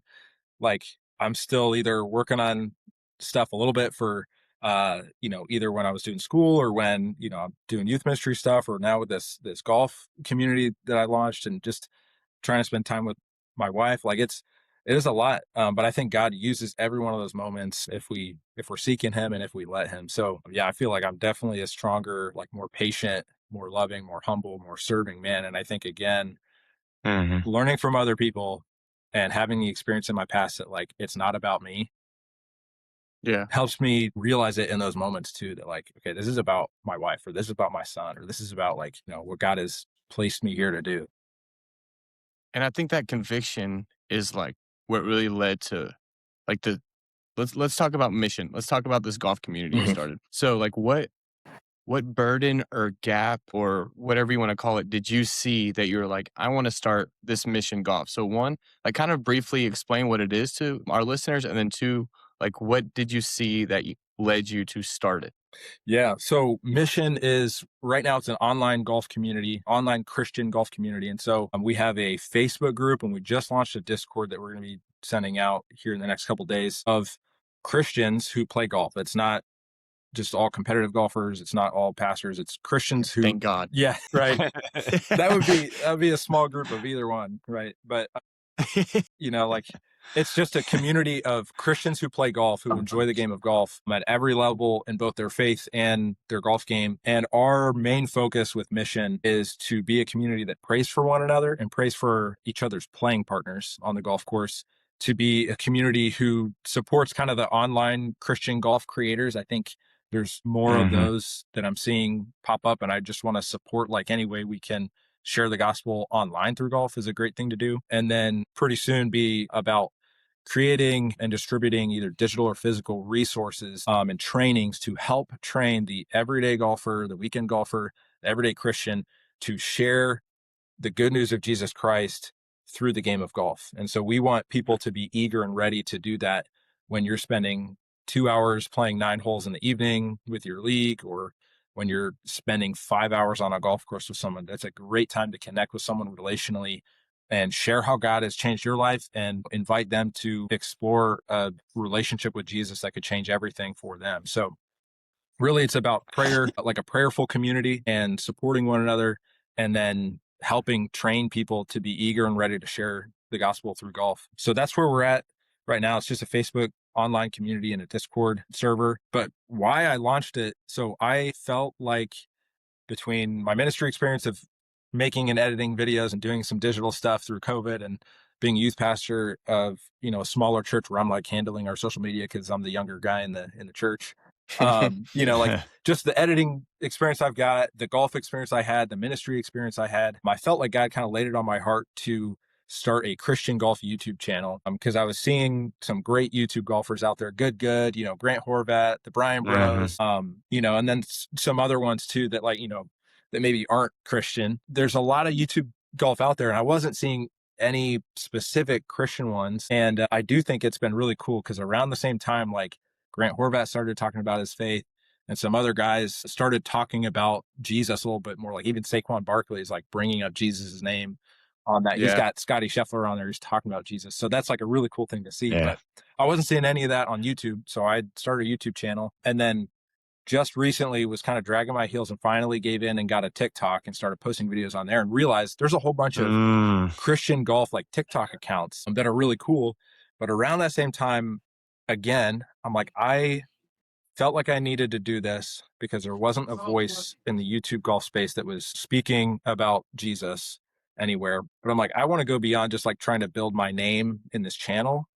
like I'm still either working on stuff a little bit for either when I was doing school or when, I'm doing youth ministry stuff, or now with this golf community that I launched, and just trying to spend time with my wife. Like it is a lot. But I think God uses every one of those moments if we're seeking him and if we let him. So yeah, I feel like I'm definitely a stronger, like more patient, more loving, more humble, more serving man. And I think again, Mhm. learning from other people and having the experience in my past that like it's not about me Yeah. helps me realize it in those moments too, that like, okay, this is about my wife, or this is about my son, or this is about like, what God has placed me here to do. And I think that conviction is like what really led to like let's talk about mission. Let's talk about this golf community you Mhm. started. So like what burden or gap or whatever you want to call it did you see that you're like, I want to start this mission golf? So one, like kind of briefly explain what it is to our listeners, and then two, like what did you see that led you to start it? Yeah. So Mission is right now, it's an online golf community, online Christian golf community. And so we have a Facebook group, and we just launched a Discord that we're going to be sending out here in the next couple of days, of Christians who play golf. It's not just all competitive golfers. It's not all pastors. It's Christians who, Thank God. yeah, right. That would be a small group of either one. Right. But like it's just a community of Christians who play golf, who enjoy the game of golf at every level in both their faith and their golf game. And our main focus with Mission is to be a community that prays for one another and prays for each other's playing partners on the golf course, to be a community who supports kind of the online Christian golf creators. I think there's more of Mhm. those that I'm seeing pop up, and I just want to support like any way we can share the gospel online through golf is a great thing to do. And then pretty soon be about creating and distributing either digital or physical resources and trainings to help train the everyday golfer, the weekend golfer, the everyday Christian, to share the good news of Jesus Christ through the game of golf. And so we want people to be eager and ready to do that when you're spending 2 hours playing 9 holes in the evening with your league, or when you're spending 5 hours on a golf course with someone. That's a great time to connect with someone relationally and share how God has changed your life, and invite them to explore a relationship with Jesus that could change everything for them. So really it's about prayer, like a prayerful community, and supporting one another, and then helping train people to be eager and ready to share the gospel through golf. So that's where we're at right now. It's just a Facebook online community and a Discord server. But why I launched it, so I felt like between my ministry experience of making and editing videos and doing some digital stuff through COVID, and being youth pastor of, a smaller church where I'm like handling our social media because I'm the younger guy in the church. Like just the editing experience I've got, the golf experience I had, the ministry experience I had, I felt like God kind of laid it on my heart to start a Christian golf YouTube channel. Because I was seeing some great YouTube golfers out there, good, Grant Horvat, the Bryan Mhm. Bros, and then some other ones too that like, that maybe aren't Christian. There's a lot of YouTube golf out there, and I wasn't seeing any specific Christian ones. And I do think it's been really cool because around the same time, like Grant Horvat started talking about his faith, and some other guys started talking about Jesus a little bit more. Like even Saquon Barkley is like bringing up Jesus' name on that. He's Yeah. got Scotty Scheffler on there. He's talking about Jesus. So that's like a really cool thing to see. Yeah. But I wasn't seeing any of that on YouTube. So I started a YouTube channel, and then just recently was kind of dragging my heels and finally gave in and got a TikTok and started posting videos on there, and realized there's a whole bunch of Christian golf like TikTok accounts that are really cool. But around that same time, again, I'm like, I felt like I needed to do this because there wasn't a voice in the YouTube golf space that was speaking about Jesus anywhere. But I'm like, I want to go beyond just like trying to build my name in this channel.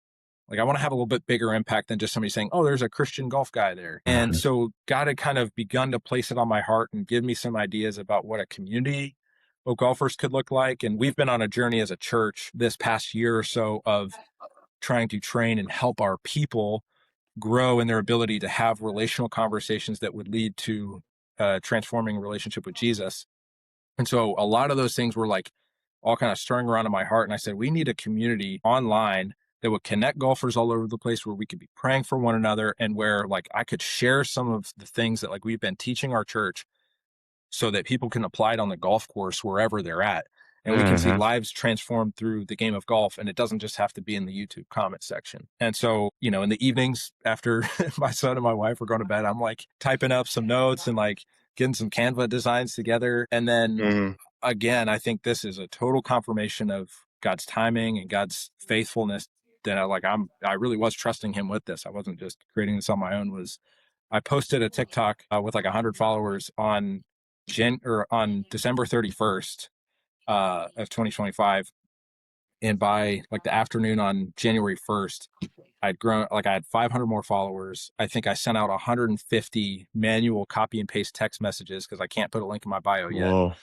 Like I want to have a little bit bigger impact than just somebody saying, oh, there's a Christian golf guy there. And so God had kind of begun to place it on my heart and give me some ideas about what a community of golfers could look like. And we've been on a journey as a church this past year or so of trying to train and help our people grow in their ability to have relational conversations that would lead to transforming a relationship with Jesus. And so a lot of those things were like all kind of stirring around in my heart. And I said, we need a community online that would connect golfers all over the place, where we could be praying for one another, and where like I could share some of the things that like we've been teaching our church, so that people can apply it on the golf course wherever they're at. And we can see lives transformed through the game of golf. And it doesn't just have to be in the YouTube comment section. And so, you know, in the evenings after my son and my wife were going to bed, I'm like typing up some notes and like getting some Canva designs together. And then again, I think this is a total confirmation of God's timing and God's faithfulness, that I really was trusting him with this. I wasn't just creating this on my own. I posted a TikTok with like 100 followers on December 31st of 2025, and by like the afternoon on January 1st, I'd grown, like I had 500 more followers. I think I sent out 150 manual copy and paste text messages, because I can't put a link in my bio yet. Whoa.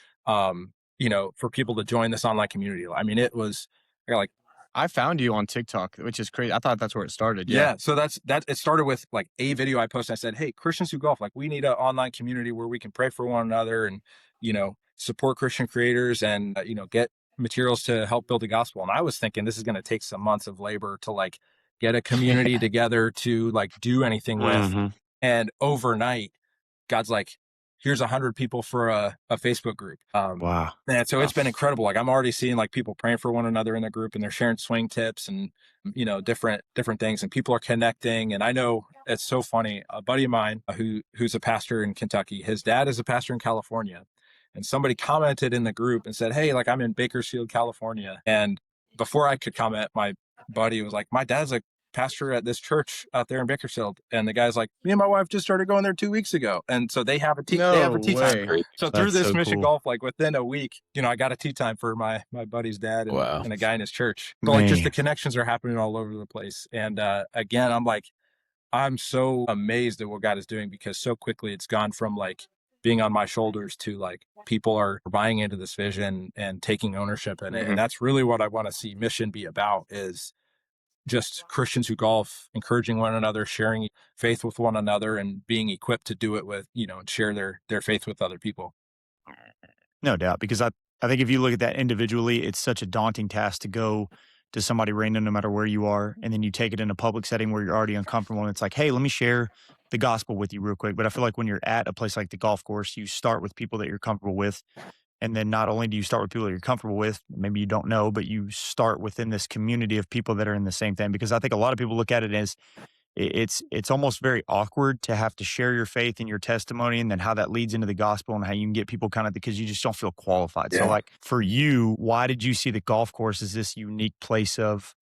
You know, for people to join this online community. I mean, it was, I got like, I found you on TikTok, which is crazy. I thought that's where it started. yeah. So that it started with like a video I posted. I said, hey, Christians who golf, like we need an online community where we can pray for one another and, you know, support Christian creators and, you know, get materials to help build the gospel. And I was thinking this is going to take some months of labor to like get a community together to like do anything with. And overnight, God's like, here's 100 people for a Facebook group. Wow. And so it's been incredible. Like I'm already seeing like people praying for one another in the group, and they're sharing swing tips and, you know, different things, and people are connecting. And I know it's so funny. A buddy of mine who's a pastor in Kentucky, his dad is a pastor in California. And somebody commented in the group and said, hey, like I'm in Bakersfield, California. And before I could comment, my buddy was like, my dad's a pastor at this church out there in Bakersfield. And the guy's like, me and my wife just started going there 2 weeks ago. And so they have a tee time group. So through That's this so mission cool. golf, like within a week, you know, I got a tee time for my buddy's dad and, Wow. and a guy in his church. So like just Man. the connections are happening all over the place. And again, I'm so amazed at what God is doing, because so quickly it's gone from like being on my shoulders to like people are buying into this vision and taking ownership in it. And that's really what I want to see mission be about, is just Christians who golf, encouraging one another, sharing faith with one another, and being equipped to do it with, you know, and share their faith with other people. No doubt, because I think if you look at that individually, it's such a daunting task to go to somebody random, no matter where you are, and then you take it in a public setting where you're already uncomfortable, and it's like, hey, let me share the gospel with you real quick. But I feel like when you're at a place like the golf course, you start with people that you're comfortable with. And then not only do you start with people that you're comfortable with, maybe you don't know, but you start within this community of people that are in the same thing. Because I think a lot of people look at it as it's almost very awkward to have to share your faith and your testimony, and then how that leads into the gospel and how you can get people kind of, because you just don't feel qualified. So like for you, why did you see the golf course as this unique place of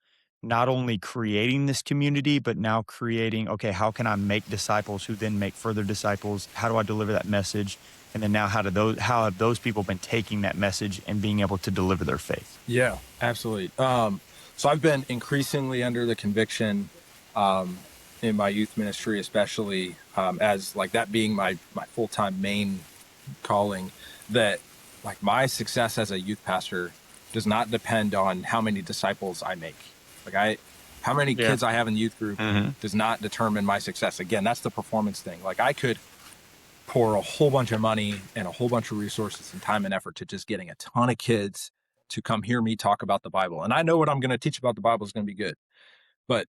not only creating this community, but now creating, okay, how can I make disciples who then make further disciples? How do I deliver that message? And then now how have those people been taking that message and being able to deliver their faith? Yeah, absolutely. So I've been increasingly under the conviction in my youth ministry, especially as like that being my full-time main calling, that like my success as a youth pastor does not depend on how many disciples I make. How many kids I have in the youth group does not determine my success. Again, that's the performance thing. Like I could pour a whole bunch of money and a whole bunch of resources and time and effort to just getting a ton of kids to come hear me talk about the Bible. And I know what I'm going to teach about the Bible is going to be good, but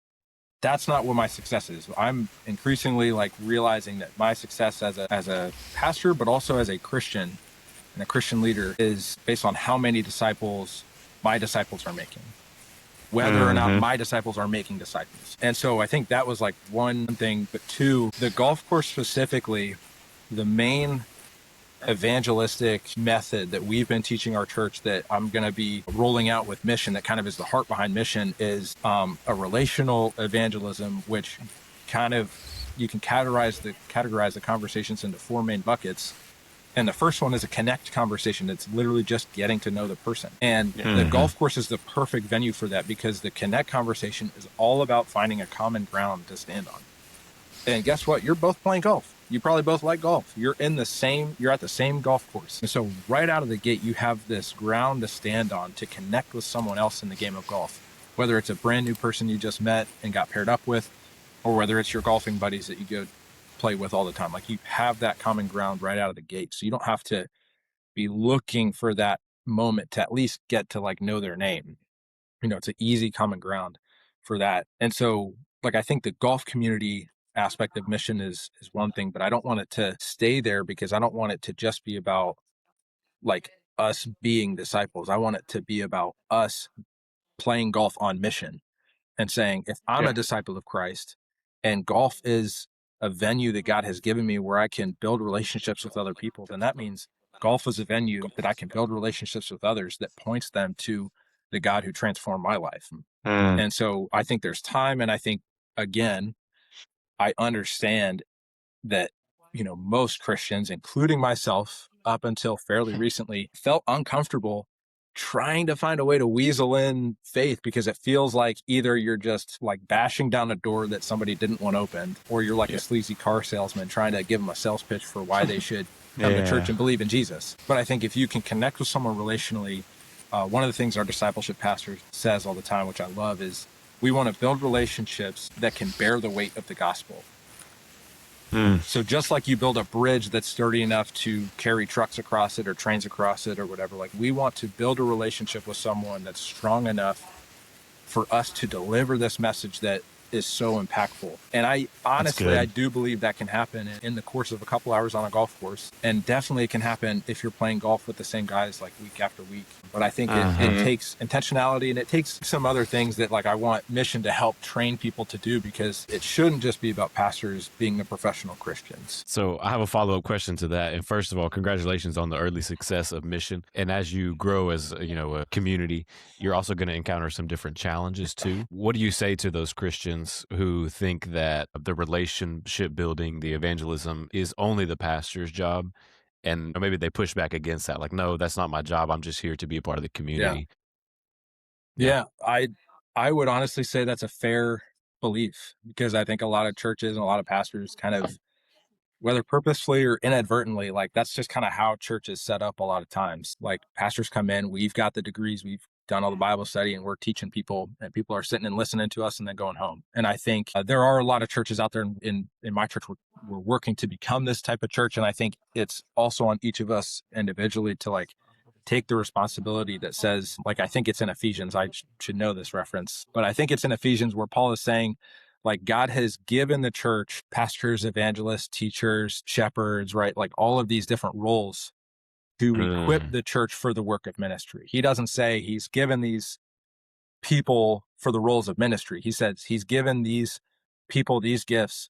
that's not what my success is. I'm increasingly like realizing that my success as a pastor, but also as a Christian and a Christian leader, is based on how many disciples my disciples are making, whether or not my disciples are making disciples. And so I think that was like one thing. But two, the golf course specifically, the main evangelistic method that we've been teaching our church, that I'm going to be rolling out with mission, that kind of is the heart behind mission, is a relational evangelism, which kind of, you can categorize the conversations into four main buckets. And the first one is a connect conversation. It's literally just getting to know the person. And the golf course is the perfect venue for that, because the connect conversation is all about finding a common ground to stand on. And guess what? You're both playing golf. You probably both like golf. You're at the same golf course. And so right out of the gate, you have this ground to stand on to connect with someone else in the game of golf, whether it's a brand new person you just met and got paired up with, or whether it's your golfing buddies that you go play with all the time. Like you have that common ground right out of the gate. So you don't have to be looking for that moment to at least get to like know their name. It's an easy common ground for that. And so, like, I think the golf community aspect of mission is one thing, but I don't want it to stay there because I don't want it to just be about like us being disciples. I want it to be about us playing golf on mission and saying, if I'm Yeah. a disciple of Christ and golf is a venue that God has given me where I can build relationships with other people, then that means golf is a venue that I can build relationships with others that points them to the God who transformed my life. Mm. And so I think there's time. And I think, again, I understand that, most Christians, including myself, up until fairly recently, felt uncomfortable trying to find a way to weasel in faith because it feels like either you're just like bashing down a door that somebody didn't want opened, or you're like Yeah. a sleazy car salesman trying to give them a sales pitch for why they should come to church and believe in Jesus. But I think if you can connect with someone relationally, one of the things our discipleship pastor says all the time, which I love, is we want to build relationships that can bear the weight of the gospel. So just like you build a bridge that's sturdy enough to carry trucks across it or trains across it or whatever, like we want to build a relationship with someone that's strong enough for us to deliver this message that is so impactful. And I honestly, I do believe that can happen in the course of a couple hours on a golf course. And definitely it can happen if you're playing golf with the same guys like week after week. But I think it takes intentionality, and it takes some other things that like I want mission to help train people to do, because it shouldn't just be about pastors being the professional Christians. So I have a follow-up question to that. And first of all, congratulations on the early success of Mission. And as you grow as a community, you're also going to encounter some different challenges too. What do you say to those Christians who think that the relationship building, the evangelism is only the pastor's job? And maybe they push back against that, like, no, that's not my job. I'm just here to be a part of the community. Yeah, I would honestly say that's a fair belief, because I think a lot of churches and a lot of pastors kind of, whether purposefully or inadvertently, like that's just kind of how church is set up a lot of times. Like pastors come in, we've got the degrees, we've done all the Bible study, and we're teaching people, and people are sitting and listening to us and then going home. And I think there are a lot of churches out there in my church. We're working to become this type of church. And I think it's also on each of us individually to like take the responsibility that says, like, I think it's in Ephesians, I should know this reference, but I think it's in Ephesians where Paul is saying, like, God has given the church pastors, evangelists, teachers, shepherds, right? Like all of these different roles to equip the church for the work of ministry. He doesn't say he's given these people for the roles of ministry. He says he's given these people these gifts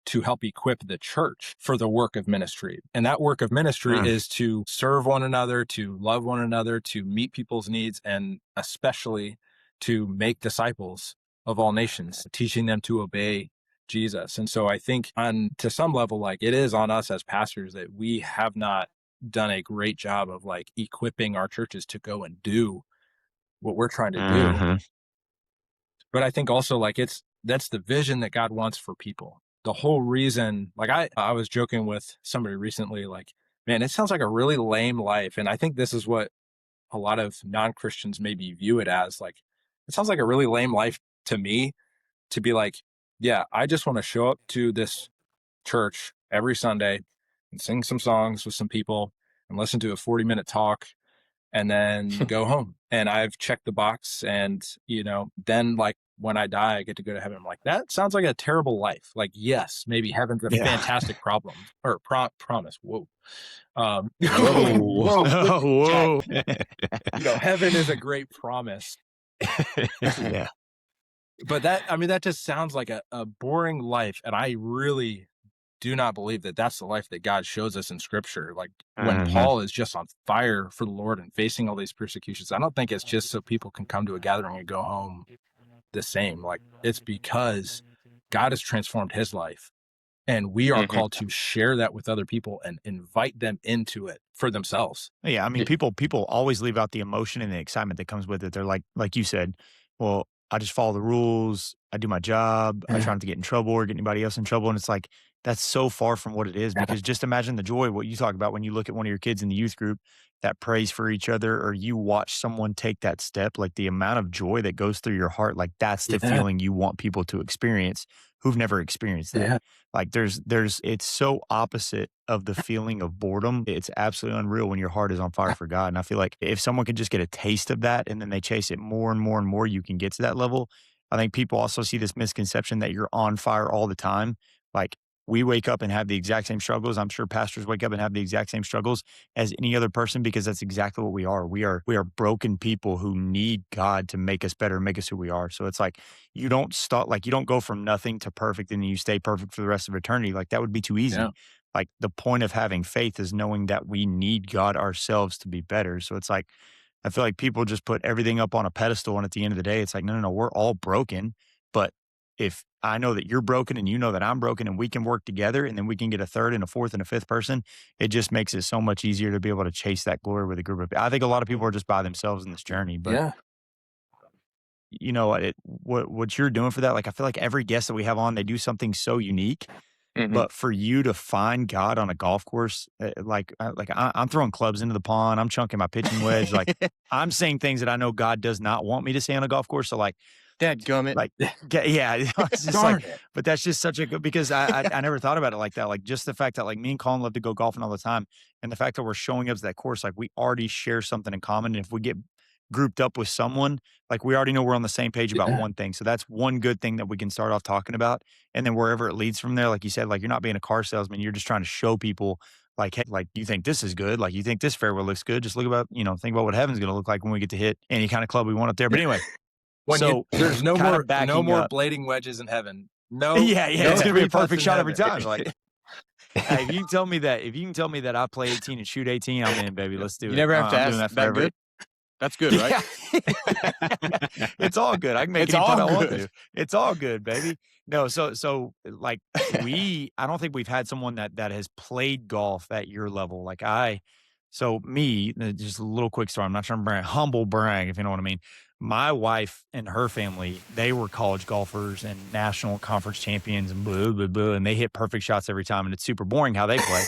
to help equip the church for the work of ministry. And that work of ministry is to serve one another, to love one another, to meet people's needs, and especially to make disciples of all nations, teaching them to obey Jesus. And so I think to some level, like it is on us as pastors that we have not done a great job of like equipping our churches to go and do what we're trying to do. But I think also like that's the vision that God wants for people. The whole reason, like I was joking with somebody recently, like, man, it sounds like a really lame life. And I think this is what a lot of non-Christians maybe view it as. Like, it sounds like a really lame life to me, to be like, yeah, I just want to show up to this church every Sunday and sing some songs with some people and listen to a 40-minute talk and then go home. And I've checked the box, and, then like when I die, I get to go to heaven. I'm like, that sounds like a terrible life. Like, yes, maybe heaven's a fantastic problem or promise. Whoa. Whoa. Whoa. Heaven is a great promise. Yeah. But that just sounds like a boring life. And I really do not believe that that's the life that God shows us in scripture. Like when Paul is just on fire for the Lord and facing all these persecutions, I don't think it's just so people can come to a gathering and go home the same. Like it's because God has transformed his life, and we are called to share that with other people and invite them into it for themselves. Yeah, I mean, people always leave out the emotion and the excitement that comes with it. They're like you said, well, I just follow the rules. I do my job. I try not to get in trouble or get anybody else in trouble. And it's like, that's so far from what it is, because just imagine the joy, what you talk about when you look at one of your kids in the youth group that prays for each other, or you watch someone take that step, like the amount of joy that goes through your heart, like that's the feeling you want people to experience who've never experienced that. Yeah. Like it's so opposite of the feeling of boredom. It's absolutely unreal when your heart is on fire for God. And I feel like if someone could just get a taste of that and then they chase it more and more and more, you can get to that level. I think people also see this misconception that you're on fire all the time. Like we wake up and have the exact same struggles. I'm sure pastors wake up and have the exact same struggles as any other person because that's exactly what we are. We are broken people who need God to make us better, make us who we are. So it's like you don't start like you don't go from nothing to perfect and then you stay perfect for the rest of eternity. Like that would be too easy. Yeah. Like the point of having faith is knowing that we need God ourselves to be better. So it's like I feel like people just put everything up on a pedestal and at the end of the day, it's like, no, no, no, we're all broken. But if I know that you're broken and you know that I'm broken and we can work together and then we can get a third and a fourth and a fifth person, it just makes it so much easier to be able to chase that glory with a group of I think a lot of people are just by themselves in this journey. But Yeah. you know what you're doing for that, like I feel like every guest that we have on, they do something so unique. Mhm. But for you to find God on a golf course, I'm throwing clubs into the pond, I'm chunking my pitching wedge, like I'm saying things that I know God does not want me to say on a golf course. So Dadgummit. like, yeah, it's just Darn like, it. but that's just such a good because I never thought about it like that. Like just the fact that like me and Colin love to go golfing all the time, and the fact that we're showing up to that course, like we already share something in common. And if we get grouped up with someone, like we already know we're on the same page about Yeah. one thing. So that's one good thing that we can start off talking about, and then wherever it leads from there, like you said, like you're not being a car salesman, you're just trying to show people. Like, hey, like you think this is good, like you think this fairway looks good. Just look about, think about what heaven's going to look like when we get to hit any kind of club we want up there. But anyway, so There's no kind more of backing up. blading wedges in heaven. No, Yeah, no it's gonna be a three putts perfect in shot every heaven. time. Like, hey, if you can tell me that I play 18 and shoot 18, I'm in, baby. Let's do You it. never have to I'm doing ask that that forever. good? That's good, right? Yeah. It's all good. I can make It's any putt I all want good. to. It's all good, baby. No, so like I don't think we've had someone that has played golf at your level. So me, just a little quick story. I'm not trying to humble brag, if you know what I mean. My wife and her family, they were college golfers and national conference champions and blah, blah, blah, and they hit perfect shots every time. And it's super boring how they play.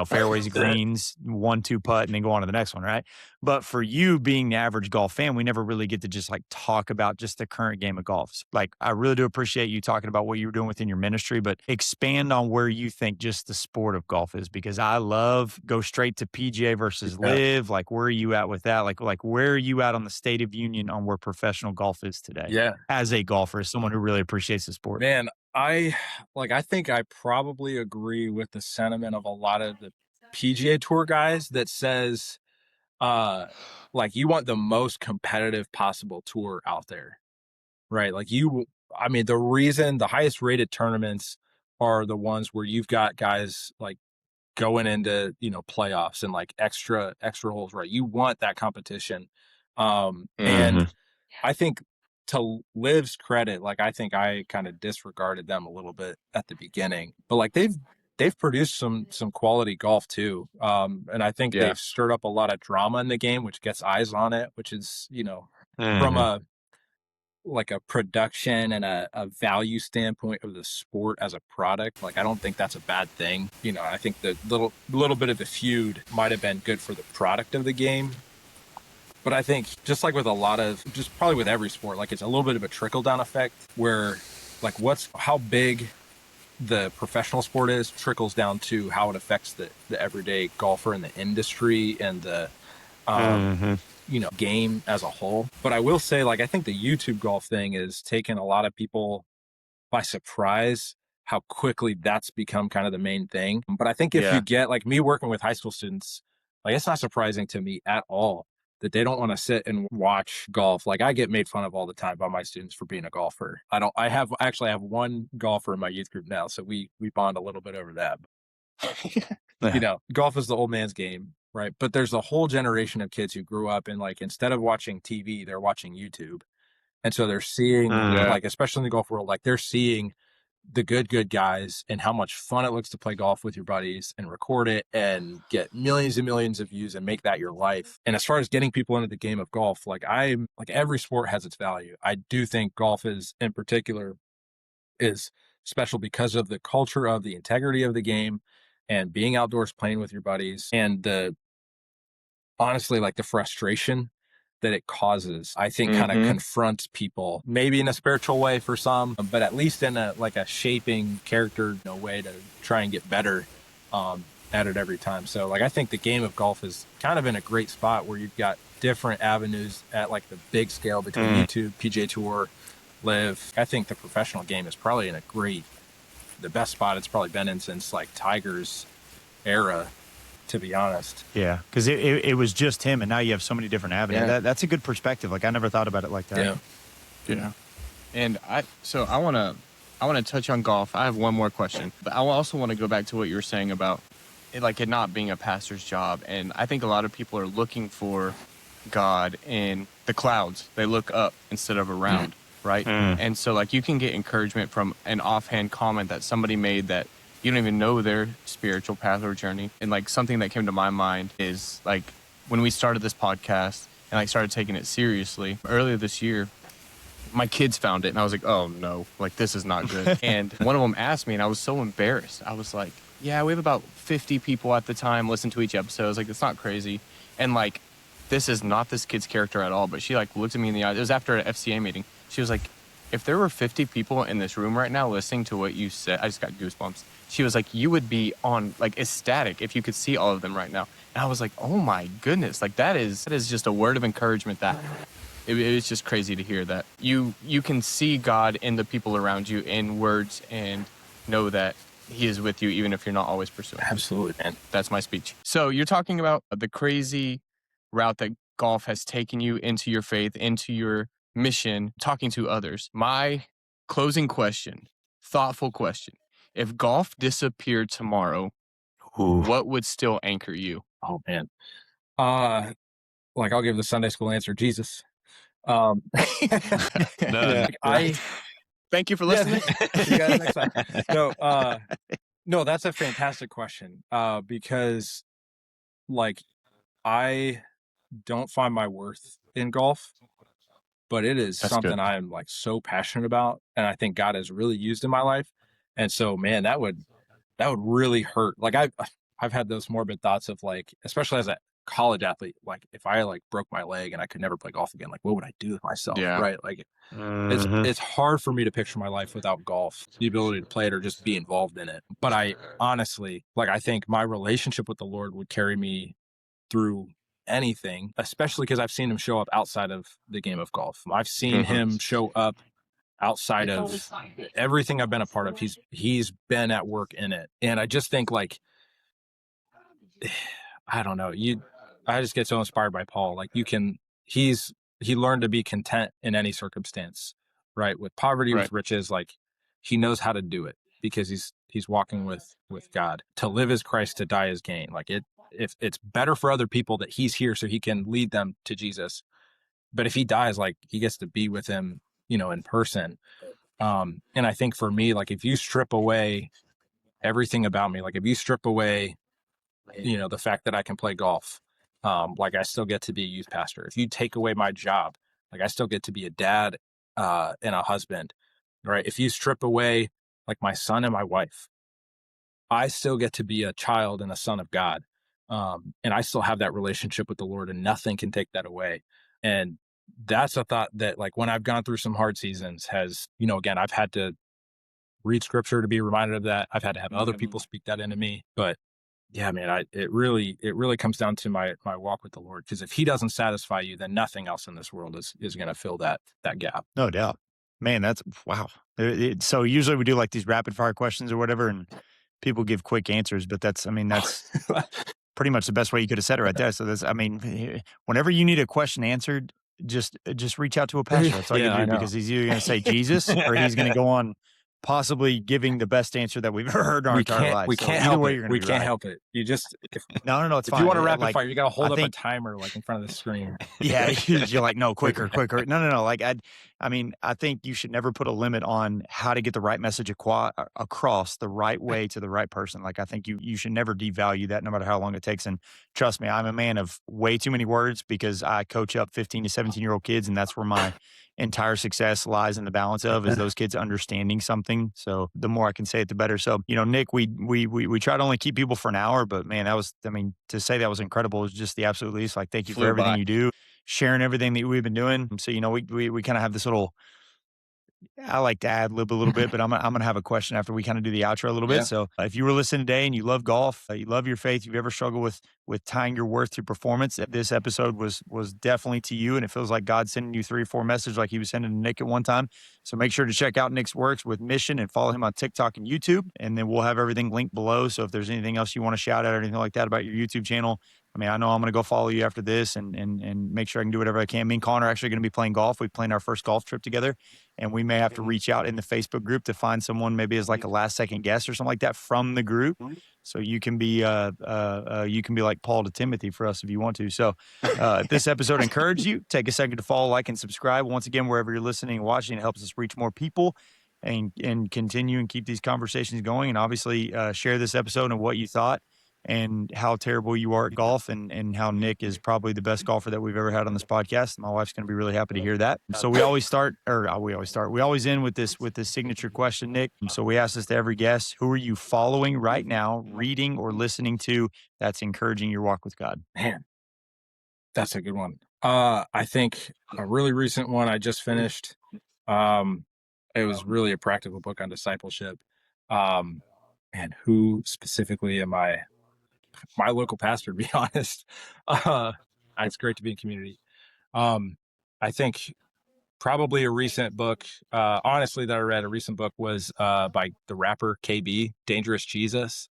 Fairways, greens, 1-2 putt, and then go on to the next one, right? But for you being the average golf fan, we never really get to just like talk about just the current game of golf. Like, I really do appreciate you talking about what you were doing within your ministry, but expand on where you think just the sport of golf is, because I love go straight to PGA versus live. Like, where are you at with that? Like where are you at on the state of union on where professional golf is today? Yeah. As a golfer, as someone who really appreciates the sport. Man, I think I probably agree with the sentiment of a lot of the PGA Tour guys that says, like you want the most competitive possible tour out there, right? The reason the highest rated tournaments are the ones where you've got guys like going into, playoffs and like extra holes, right? You want that competition. And I think to Liv's credit, like I think I kind of disregarded them a little bit at the beginning, but like they've produced some quality golf too. And I think Yeah. they've stirred up a lot of drama in the game, which gets eyes on it, which is, from a production and a value standpoint of the sport as a product, like I don't think that's a bad thing. I think the little bit of the feud might have been good for the product of the game. But I think just like with probably with every sport, like it's a little bit of a trickle down effect where like how big the professional sport is trickles down to how it affects the everyday golfer and the industry and the game as a whole. But I will say, like, I think the YouTube golf thing is taking a lot of people by surprise how quickly that's become kind of the main thing. But I think if you get like me working with high school students, like it's not surprising to me at all that they don't want to sit and watch golf. Like I get made fun of all the time by my students for being a golfer. I actually have one golfer in my youth group now. So we bond a little bit over that. Golf is the old man's game, right? But there's a whole generation of kids who grew up and like, instead of watching TV, they're watching YouTube. And so they're seeing like, especially in the golf world, like they're seeing the good guys and how much fun it looks to play golf with your buddies and record it and get millions and millions of views and make that your life. And as far as getting people into the game of golf, like every sport has its value. I do think golf in particular is special because of the culture of the integrity of the game and being outdoors playing with your buddies and honestly, like the frustration that it causes, I think kind of confronts people, maybe in a spiritual way for some, but at least in a shaping character, way to try and get better at it every time. So I think the game of golf is kind of in a great spot where you've got different avenues at the big scale between YouTube, PGA Tour, Live. I think the professional game is probably in the best spot it's probably been in since Tiger's era, to be honest. Yeah, because it was just him, and now you have so many different avenues. Yeah. That's a good perspective. I never thought about it like that. Yeah. And I want to touch on golf. I have one more question, but I also want to go back to what you were saying about it not being a pastor's job. And I think a lot of people are looking for God in the clouds. They look up instead of around, right? And so you can get encouragement from an offhand comment that somebody made that you don't even know their spiritual path or journey. And something that came to my mind is when we started this podcast and started taking it seriously earlier this year, my kids found it and I was like, oh no, this is not good. And one of them asked me and I was so embarrassed. I was like, yeah, we have about 50 people at the time listen to each episode. I was like, it's not crazy. And this is not this kid's character at all. But she looked at me in the eyes. It was after an FCA meeting. She was like, if there were 50 people in this room right now listening to what you said, I just got goosebumps. She was like, you would be on ecstatic if you could see all of them right now. And I was like, oh my goodness, that is just a word of encouragement. That it was just crazy to hear that you can see God in the people around you in words and know that He is with you even if you're not always pursuing. Absolutely, man. That's my speech. So you're talking about the crazy route that golf has taken you into your faith, into your mission, talking to others. My closing question, thoughtful question. If golf disappeared tomorrow, what would still anchor you? Oh, man. I'll give the Sunday school answer, Jesus. Thank you for listening. See you guys next time. No, that's a fantastic question because I don't find my worth in golf, but it is something I am so passionate about, and I think God has really used in my life. And so, man, that would really hurt. I've had those morbid thoughts of especially as a college athlete, if I broke my leg and I could never play golf again, what would I do with myself? Yeah. Right. It's hard for me to picture my life without golf, the ability to play it or just be involved in it. But I honestly, I think my relationship with the Lord would carry me through anything, especially because I've seen Him show up outside of the game of golf. I've seen Him show up outside of everything I've been a part of. He's been at work in it. And I just think I don't know, I just get so inspired by Paul. He learned to be content in any circumstance, right? With poverty, with riches, he knows how to do it because he's walking with God. To live is Christ, to die is gain. If it's better for other people that he's here so he can lead them to Jesus. But if he dies, he gets to be with him, in person. And I think for me, if you strip away everything about me, if you strip away, the fact that I can play golf, I still get to be a youth pastor. If you take away my job, I still get to be a dad and a husband, right? If you strip away my son and my wife, I still get to be a child and a son of God. And I still have that relationship with the Lord, and nothing can take that away. And that's a thought that when I've gone through some hard seasons has, again, I've had to read scripture to be reminded of that. I've had to have other people speak that into me. But yeah, man, it really comes down to my walk with the Lord. Because if He doesn't satisfy you, then nothing else in this world is going to fill that gap. No doubt. Man, that's wow. So usually we do these rapid fire questions or whatever, and people give quick answers, but that's pretty much the best way you could have said it right there. So whenever you need a question answered, just reach out to a pastor. That's all you do, because he's either going to say Jesus or he's going to go on possibly giving the best answer that we've ever heard in our entire lives. We can't help it. We can't help it. You just no, it's fine. If you want to rapid fire, you got to hold up a timer in front of the screen. Yeah, you're no, quicker. No. I think you should never put a limit on how to get the right message across the right way to the right person. I think you should never devalue that, no matter how long it takes. And trust me, I'm a man of way too many words because I coach up 15 to 17-year-old kids, and that's where my entire success lies in the balance of is those kids understanding something. So the more I can say it, the better. So, Nick, we try to only keep people for an hour, but man, to say that was incredible is just the absolute least. Thank you for everything you do. sharing everything that we've been doing. So, we kind of have this little, I like to ad lib a little bit, but I'm gonna have a question after we kind of do the outro a little bit. Yeah. So, if you were listening today and you love golf, you love your faith, you've ever struggled with tying your worth to performance, this episode was definitely to you, and it feels like God's sending you 3 or 4 messages like He was sending to Nick at one time. So make sure to check out Nick's works with Mission and follow him on TikTok and YouTube, and then we'll have everything linked below. So if there's anything else you want to shout out or anything like that about your YouTube channel, I mean, I know I'm going to go follow you after this and make sure I can do whatever I can. Me and Connor are actually going to be playing golf. We planned our first golf trip together, and we may have to reach out in the Facebook group to find someone maybe as like a last second guest or something like that from the group. So you can be like Paul to Timothy for us if you want to. So if this episode encouraged you, take a second to follow, like, and subscribe. Once again, wherever you're listening and watching, it helps us reach more people and continue and keep these conversations going. And obviously share this episode and what you thought and how terrible you are at golf and how Nick is probably the best golfer that we've ever had on this podcast. My wife's going to be really happy to hear that. So we always end with this signature question, Nick. So we ask this to every guest: who are you following right now, reading or listening to that's encouraging your walk with God? Man, that's a good one. I think a really recent one I just finished. It was really a practical book on discipleship. And who specifically am I? My local pastor, to be honest. It's great to be in community. I think probably a recent book, honestly, that I read, a recent book was by the rapper KB, Dangerous Jesus.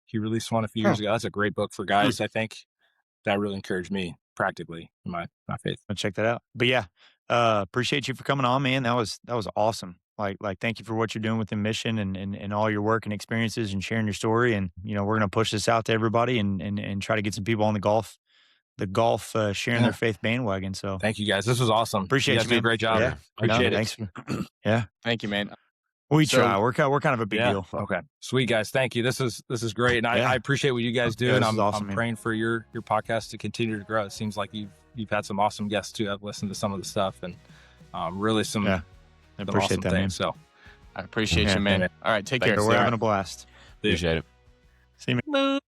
He released one a few years ago. That's a great book for guys. I think that really encouraged me practically in my faith. I'll check that out. But yeah, appreciate you for coming on, man. That was awesome. Like, thank you for what you're doing with the mission and all your work and experiences and sharing your story. And, we're going to push this out to everybody and try to get some people on the golf sharing their faith bandwagon. So thank you guys. This was awesome. Appreciate you, did a great job. Yeah. Appreciate it. Thanks. Yeah. Thank you, man. We try. We're kind of a big deal. Okay. Sweet guys. Thank you. This is great. And I appreciate what you guys do. Yeah, and this is awesome, I'm man. praying for your podcast to continue to grow. It seems like you've had some awesome guests too. I've listened to some of the stuff and really some I appreciate awesome that, things. man. So I appreciate you, man. All right, take care. We're having a blast. Appreciate it. See you, man.